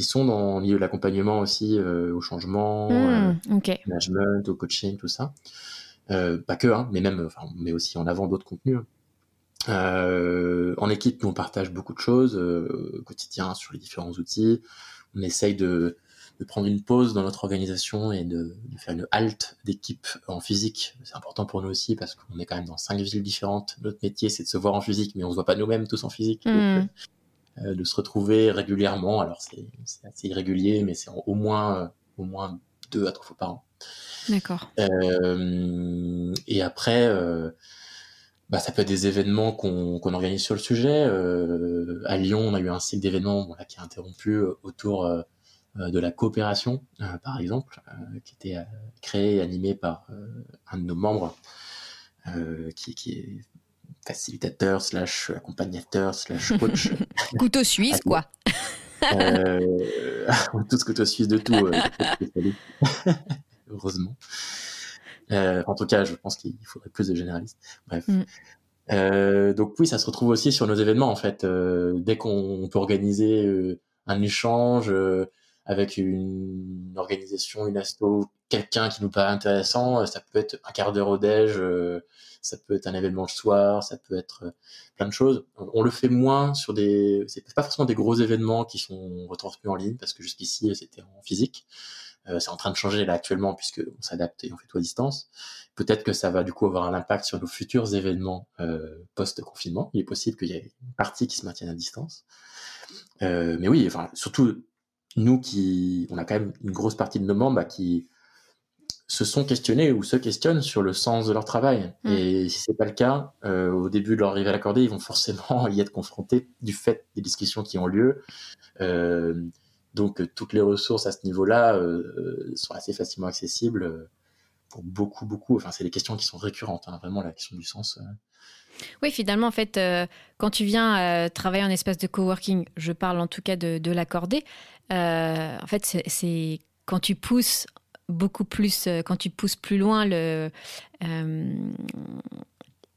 sont dans le milieu de l'accompagnement aussi, au changement, Ok. management, au coaching, tout ça. Pas que, hein, mais même, enfin, mais aussi en avant d'autres contenus. En équipe, nous on partage beaucoup de choses au quotidien sur les différents outils. On essaye de prendre une pause dans notre organisation et de faire une halte d'équipe en physique. C'est important pour nous aussi parce qu'on est quand même dans 5 villes différentes. Notre métier, c'est de se voir en physique, mais on se voit pas nous-mêmes tous en physique. Donc, de se retrouver régulièrement. Alors c'est assez irrégulier, mais c'est au moins 2 à 3 fois par an. D'accord. Et après, ça peut être des événements qu'on organise sur le sujet. À Lyon, on a eu un cycle d'événements qui a interrompu autour de la coopération, par exemple, qui était créé et animé par un de nos membres, qui est facilitateur / accompagnateur / coach. Couteau suisse, quoi. On est tous couteaux suisses de tout. Heureusement. En tout cas, je pense qu'il faudrait plus de généralistes. Bref. Donc oui, ça se retrouve aussi sur nos événements, en fait. Dès qu'on peut organiser un échange avec une organisation, une asto, quelqu'un qui nous paraît intéressant, ça peut être un quart d'heure au déj, ça peut être un événement le soir, ça peut être plein de choses. On le fait moins sur c'est pas forcément des gros événements qui sont retransmis en ligne, parce que jusqu'ici, c'était en physique. C'est en train de changer là actuellement, puisqu'on s'adapte et on fait tout à distance. Peut-être que ça va du coup avoir un impact sur nos futurs événements post-confinement. Il est possible qu'il y ait une partie qui se maintienne à distance. Mais oui, enfin, surtout nous on a quand même une grosse partie de nos membres qui se sont questionnés ou se questionnent sur le sens de leur travail. Et si c'est pas le cas, au début de leur arrivée à l'accorder, ils vont forcément y être confrontés du fait des discussions qui ont lieu. Donc toutes les ressources à ce niveau-là sont assez facilement accessibles pour beaucoup. Enfin, c'est des questions qui sont récurrentes, hein, vraiment la question du sens. Oui, finalement, en fait, quand tu viens travailler en espace de coworking, je parle en tout cas de l'accorder, en fait, c'est quand tu pousses beaucoup plus, quand tu pousses plus loin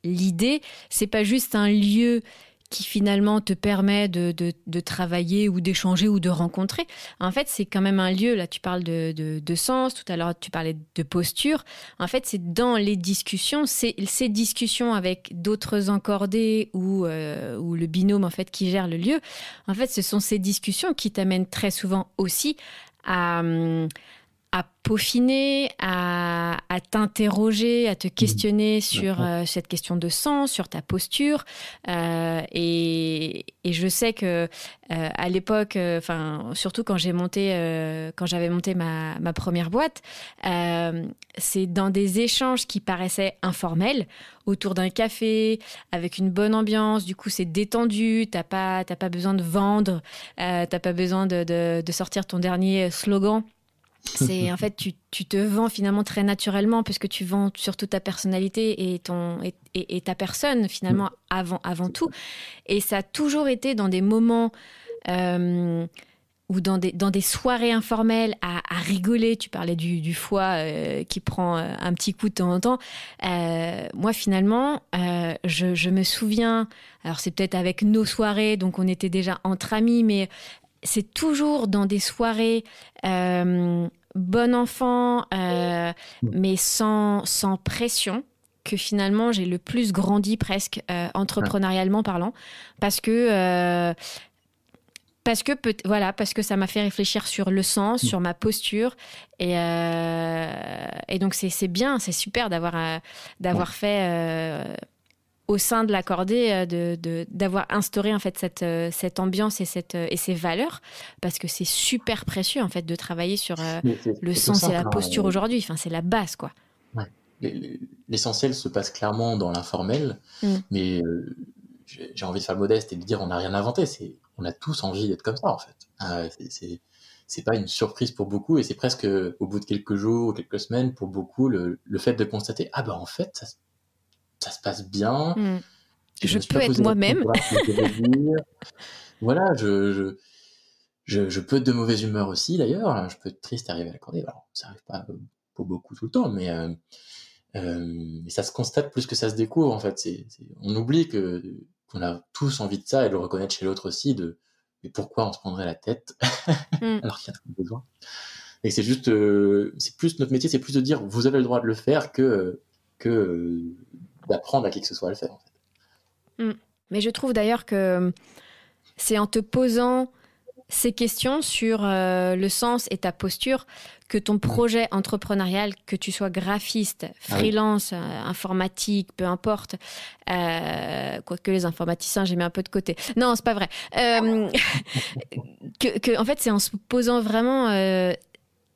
l'idée, c'est pas juste un lieu qui finalement te permet de travailler ou d'échanger ou de rencontrer. En fait, c'est quand même un lieu, là tu parles de sens, tout à l'heure tu parlais de posture. En fait, c'est dans les discussions, ces discussions avec d'autres encordés ou le binôme en fait qui gère le lieu. En fait, ce sont ces discussions qui t'amènent très souvent aussi à peaufiner, à t'interroger, à te questionner sur cette question de sens, sur ta posture. Et je sais que à l'époque, surtout quand j'avais monté ma première boîte, c'est dans des échanges qui paraissaient informels, autour d'un café, avec une bonne ambiance. Du coup, c'est détendu. T'as pas besoin de vendre. T'as pas besoin de sortir ton dernier slogan. C'est en fait tu te vends finalement très naturellement puisque tu vends surtout ta personnalité et ta personne finalement avant tout. Et ça a toujours été dans des moments ou dans des soirées informelles à rigoler. Tu parlais du foie qui prend un petit coup de temps en temps. Moi finalement je me souviens, alors c'est peut-être avec nos soirées, donc on était déjà entre amis, mais c'est toujours dans des soirées bon enfant, mais sans pression, que finalement j'ai le plus grandi presque entrepreneurialement parlant, parce que ça m'a fait réfléchir sur le sens, sur ma posture, et donc c'est bien, c'est super d'avoir fait au sein de l'accordé, d'avoir instauré en fait cette ambiance et ces valeurs, parce que c'est super précieux en fait de travailler sur le sens et la posture aujourd'hui. Enfin, c'est la base, quoi. Ouais. L'essentiel se passe clairement dans l'informel, mais j'ai envie de faire modeste et de dire on n'a rien inventé. On a tous envie d'être comme ça, en fait. C'est pas une surprise pour beaucoup, et c'est presque au bout de quelques jours ou quelques semaines pour beaucoup le fait de constater en fait ça se passe bien. Je peux être moi-même. Voilà, je peux être de mauvaise humeur aussi, d'ailleurs. Je peux être triste à arriver à l'accorder. Alors, ça arrive pas pour beaucoup tout le temps, mais ça se constate plus que ça se découvre, en fait. On oublie que qu'on a tous envie de ça et de le reconnaître chez l'autre aussi, mais pourquoi on se prendrait la tête alors qu'il y en a besoin. Et c'est juste, c'est plus notre métier, c'est plus de dire vous avez le droit de le faire que d'apprendre à qui que ce soit à le faire en fait. Mais je trouve d'ailleurs que c'est en te posant ces questions sur le sens et ta posture que ton projet entrepreneurial, que tu sois graphiste, freelance, informatique, peu importe, quoique les informaticiens, j'ai mis un peu de côté. Non, c'est pas vrai. En fait, c'est en se posant vraiment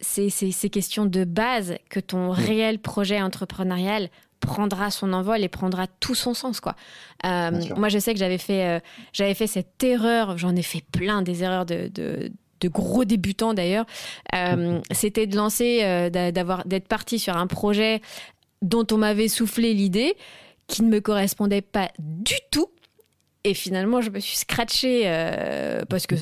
ces questions de base que ton réel projet entrepreneurial prendra son envol et prendra tout son sens, quoi. Moi, je sais que j'avais fait cette erreur, j'en ai fait plein, des erreurs de gros débutants d'ailleurs. C'était de lancer, d'être parti sur un projet dont on m'avait soufflé l'idée, qui ne me correspondait pas du tout. Et finalement, je me suis scratchée parce que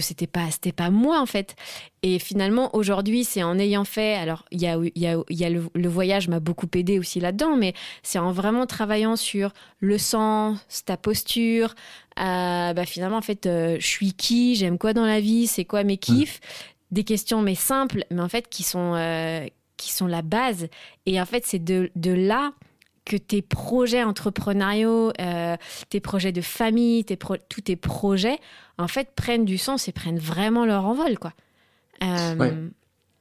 c'était pas moi en fait. Et finalement, aujourd'hui, c'est en ayant fait. Alors, il y a le voyage m'a beaucoup aidé aussi là-dedans, mais c'est en vraiment travaillant sur le sens, ta posture. Finalement, en fait, je suis qui, j'aime quoi dans la vie, c'est quoi mes kiffs, des questions mais simples, mais en fait qui sont la base. Et en fait, c'est de là que tes projets entrepreneuriaux, tes projets de famille, tous tes projets, en fait, prennent du sens et prennent vraiment leur envol, quoi. Ouais.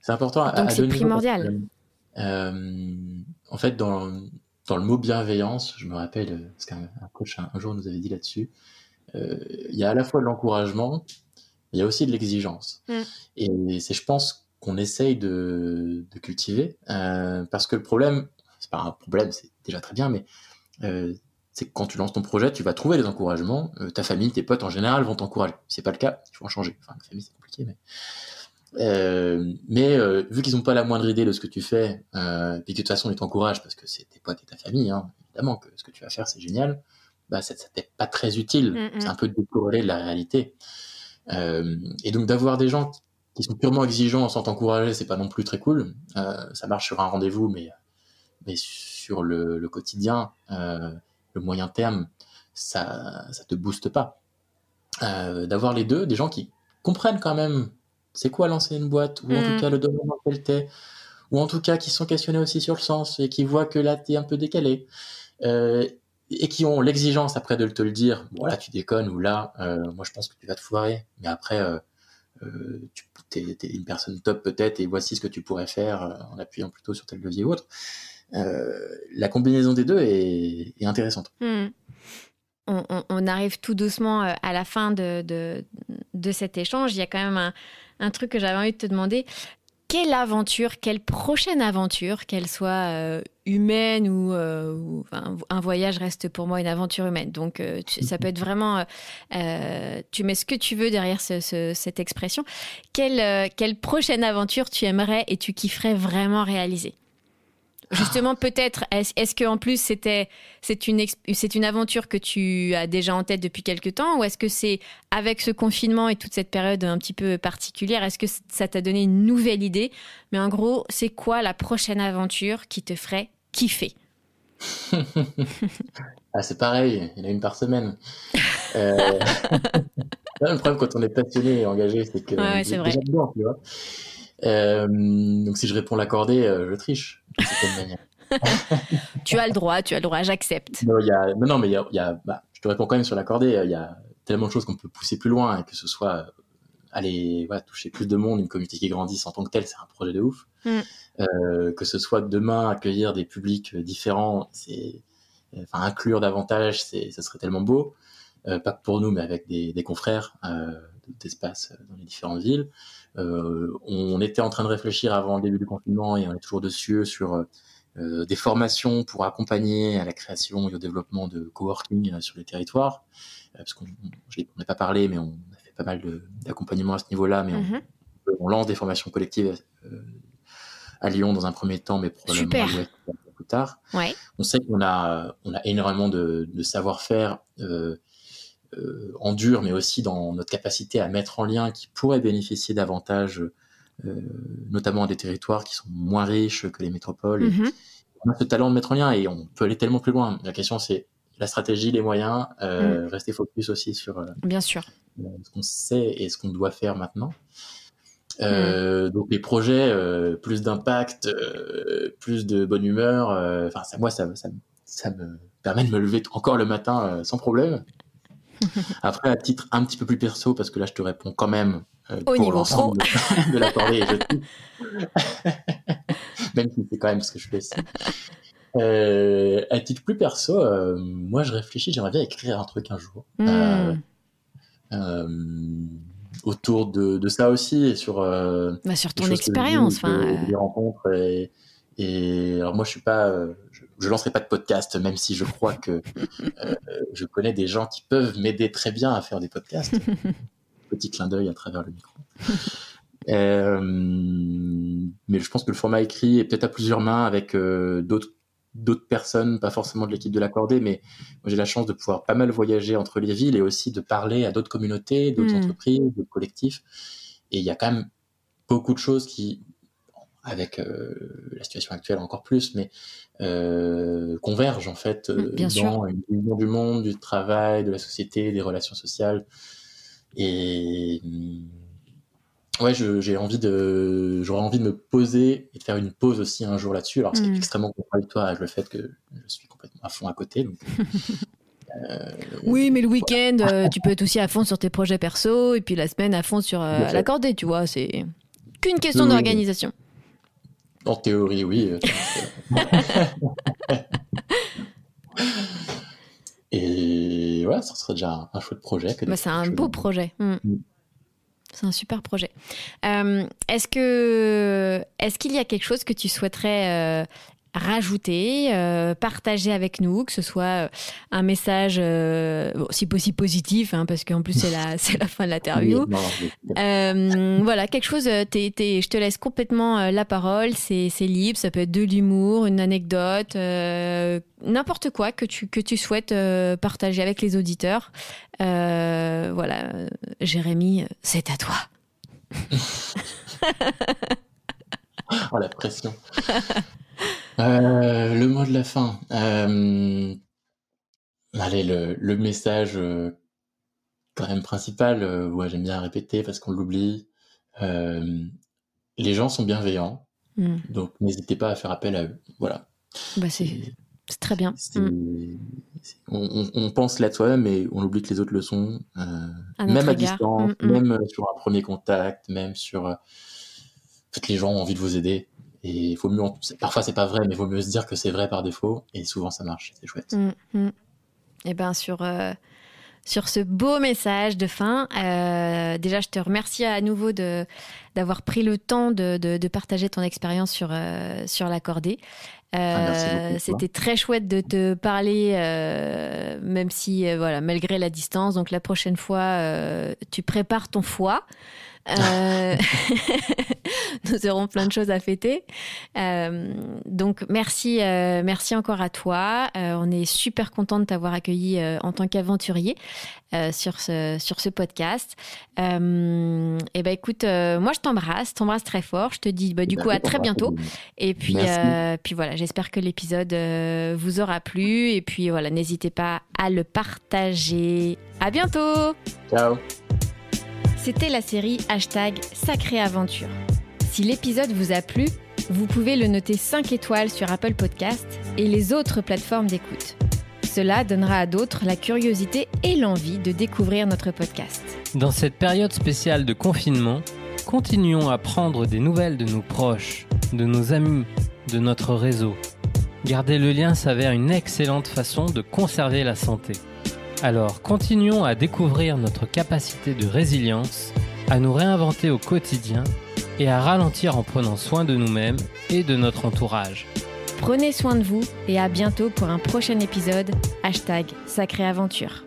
C'est important. Donc, c'est primordial. En fait, dans le mot bienveillance, je me rappelle, parce qu'un coach un jour nous avait dit là-dessus, il y a à la fois de l'encouragement, il y a aussi de l'exigence. Et c'est, je pense, qu'on essaye de cultiver, parce que le problème, c'est pas un problème, c'est déjà très bien, mais c'est que quand tu lances ton projet, tu vas trouver des encouragements. Ta famille, tes potes en général vont t'encourager. Si c'est pas le cas, il faut en changer. Enfin, la famille, c'est compliqué, mais vu qu'ils n'ont pas la moindre idée de ce que tu fais, puis que de toute façon ils t'encouragent parce que c'est tes potes et ta famille, hein, évidemment que ce que tu vas faire c'est génial, ça t'est pas très utile. C'est un peu décorrélé de la réalité. Et donc d'avoir des gens qui sont purement exigeants sans t'encourager, c'est pas non plus très cool. Ça marche sur un rendez-vous, mais sur le quotidien, le moyen terme, ça te booste pas. D'avoir les deux, des gens qui comprennent quand même c'est quoi lancer une boîte, ou en tout cas le domaine dans lequel t'es, ou en tout cas qui sont questionnés aussi sur le sens et qui voient que là t'es un peu décalé, et qui ont l'exigence après de te le dire, bon là tu déconnes, ou là moi je pense que tu vas te foirer, mais après t'es une personne top peut-être, et voici ce que tu pourrais faire en appuyant plutôt sur tel levier ou autre. La combinaison des deux est intéressante. On arrive tout doucement à la fin de cet échange. Il y a quand même un truc que j'avais envie de te demander. Quelle aventure, quelle prochaine aventure, qu'elle soit humaine ou un voyage reste pour moi une aventure humaine. Donc, ça peut être vraiment... tu mets ce que tu veux derrière cette expression. Quelle prochaine aventure tu aimerais et tu kifferais vraiment réaliser ? Justement, peut-être, est-ce qu'en plus, c'est une aventure que tu as déjà en tête depuis quelque temps, ou est-ce que c'est avec ce confinement et toute cette période un petit peu particulière, est-ce que ça t'a donné une nouvelle idée ? Mais en gros, c'est quoi la prochaine aventure qui te ferait kiffer ? C'est pareil, il y en a une par semaine. Le problème quand on est passionné et engagé, c'est que c'est vrai. déjà dedans, tu vois. Donc si je réponds l'accordé, je triche de certaine manière. Tu as le droit, j'accepte. Non, mais je te réponds quand même sur l'accordé. Il y a tellement de choses qu'on peut pousser plus loin, et que ce soit aller toucher plus de monde, une communauté qui grandisse en tant que telle, c'est un projet de ouf. Que ce soit demain accueillir des publics différents, inclure davantage, ce serait tellement beau. Pas que pour nous, mais avec des confrères d'espace dans les différentes villes. On était en train de réfléchir avant le début du confinement, et on est toujours dessus sur des formations pour accompagner à la création et au développement de coworking sur les territoires, parce qu'on n'a pas parlé, mais on a fait pas mal d'accompagnement à ce niveau-là, mais on lance des formations collectives à Lyon dans un premier temps, mais probablement à l'Ouest plus tard. Ouais. On sait qu'on a énormément de savoir-faire en dur, mais aussi dans notre capacité à mettre en lien, qui pourrait bénéficier davantage, notamment à des territoires qui sont moins riches que les métropoles. On a ce talent de mettre en lien, et on peut aller tellement plus loin. La question, c'est, la stratégie, les moyens, rester focus aussi sur Bien sûr. Ce qu'on sait et ce qu'on doit faire maintenant. Donc les projets, plus d'impact, plus de bonne humeur, moi ça me permet de me lever encore le matin sans problème. Après, à titre un petit peu plus perso, parce que là je te réponds quand même au pour niveau l'ensemble de l'accordé, même si c'est quand même ce que je fais aussi. À titre plus perso, moi je réfléchis, j'aimerais bien écrire un truc un jour. Autour de ça aussi, et sur sur ton expérience, des rencontres, et alors moi je lancerai pas de podcast, même si je crois que je connais des gens qui peuvent m'aider très bien à faire des podcasts. Petit clin d'œil à travers le micro. Mais je pense que le format écrit est peut-être à plusieurs mains avec d'autres personnes, pas forcément de l'équipe de l'accordé, mais moi j'ai la chance de pouvoir pas mal voyager entre les villes et aussi de parler à d'autres communautés, d'autres entreprises, d'autres collectifs. Et il y a quand même beaucoup de choses qui, avec la situation actuelle encore plus, mais convergent en fait dans une vision du monde, du travail, de la société, des relations sociales. Et ouais, j'aurais envie de me poser et de faire une pause aussi un jour là-dessus. Alors c'est extrêmement contradictoire avec le fait que je suis complètement à fond à côté. Donc, oui, mais le week-end, tu peux être aussi à fond sur tes projets perso et puis la semaine à fond sur l'accordé, tu vois. C'est qu'une question d'organisation. En théorie, oui. Et ouais, ça serait déjà un chouette projet. C'est un beau projet. C'est un super projet. Est-ce qu'il y a quelque chose que tu souhaiterais rajouter, partager avec nous, que ce soit un message, si possible positif, parce qu'en plus c'est la fin de l'interview. Voilà, quelque chose, je te laisse complètement la parole, c'est libre, ça peut être de l'humour, une anecdote, n'importe quoi que tu souhaites partager avec les auditeurs. Voilà, Jérémy, c'est à toi. Oh, la pression. Le mot de la fin. Allez, le message quand même principal, j'aime bien répéter parce qu'on l'oublie. Les gens sont bienveillants, donc n'hésitez pas à faire appel à eux. Voilà. C'est très bien. On pense là de soi-même, mais on oublie que les autres le sont. Même à distance, même sur un premier contact, même sur... En fait, les gens ont envie de vous aider. Et il faut mieux, parfois c'est pas vrai, mais il vaut mieux se dire que c'est vrai par défaut, et souvent ça marche, c'est chouette. Et bien sur ce beau message de fin, déjà je te remercie à nouveau d'avoir pris le temps de partager ton expérience sur l'accordé. C'était très chouette de te parler, même si malgré la distance. Donc la prochaine fois, tu prépares ton foie. Nous aurons plein de choses à fêter. Donc merci encore à toi. On est super content de t'avoir accueilli en tant qu'aventurier sur ce podcast. Écoute, moi je t'embrasse très fort. Je te dis du coup à très bientôt. Et puis voilà, j'espère que l'épisode vous aura plu. Et puis voilà, n'hésitez pas à le partager. À bientôt. Ciao. C'était la série #Sacrée Aventure. Si l'épisode vous a plu, vous pouvez le noter 5 étoiles sur Apple Podcasts et les autres plateformes d'écoute. Cela donnera à d'autres la curiosité et l'envie de découvrir notre podcast. Dans cette période spéciale de confinement, continuons à prendre des nouvelles de nos proches, de nos amis, de notre réseau. Garder le lien s'avère une excellente façon de conserver la santé. Alors, continuons à découvrir notre capacité de résilience, à nous réinventer au quotidien et à ralentir en prenant soin de nous-mêmes et de notre entourage. Prenez soin de vous et à bientôt pour un prochain épisode #Sacrée Aventure.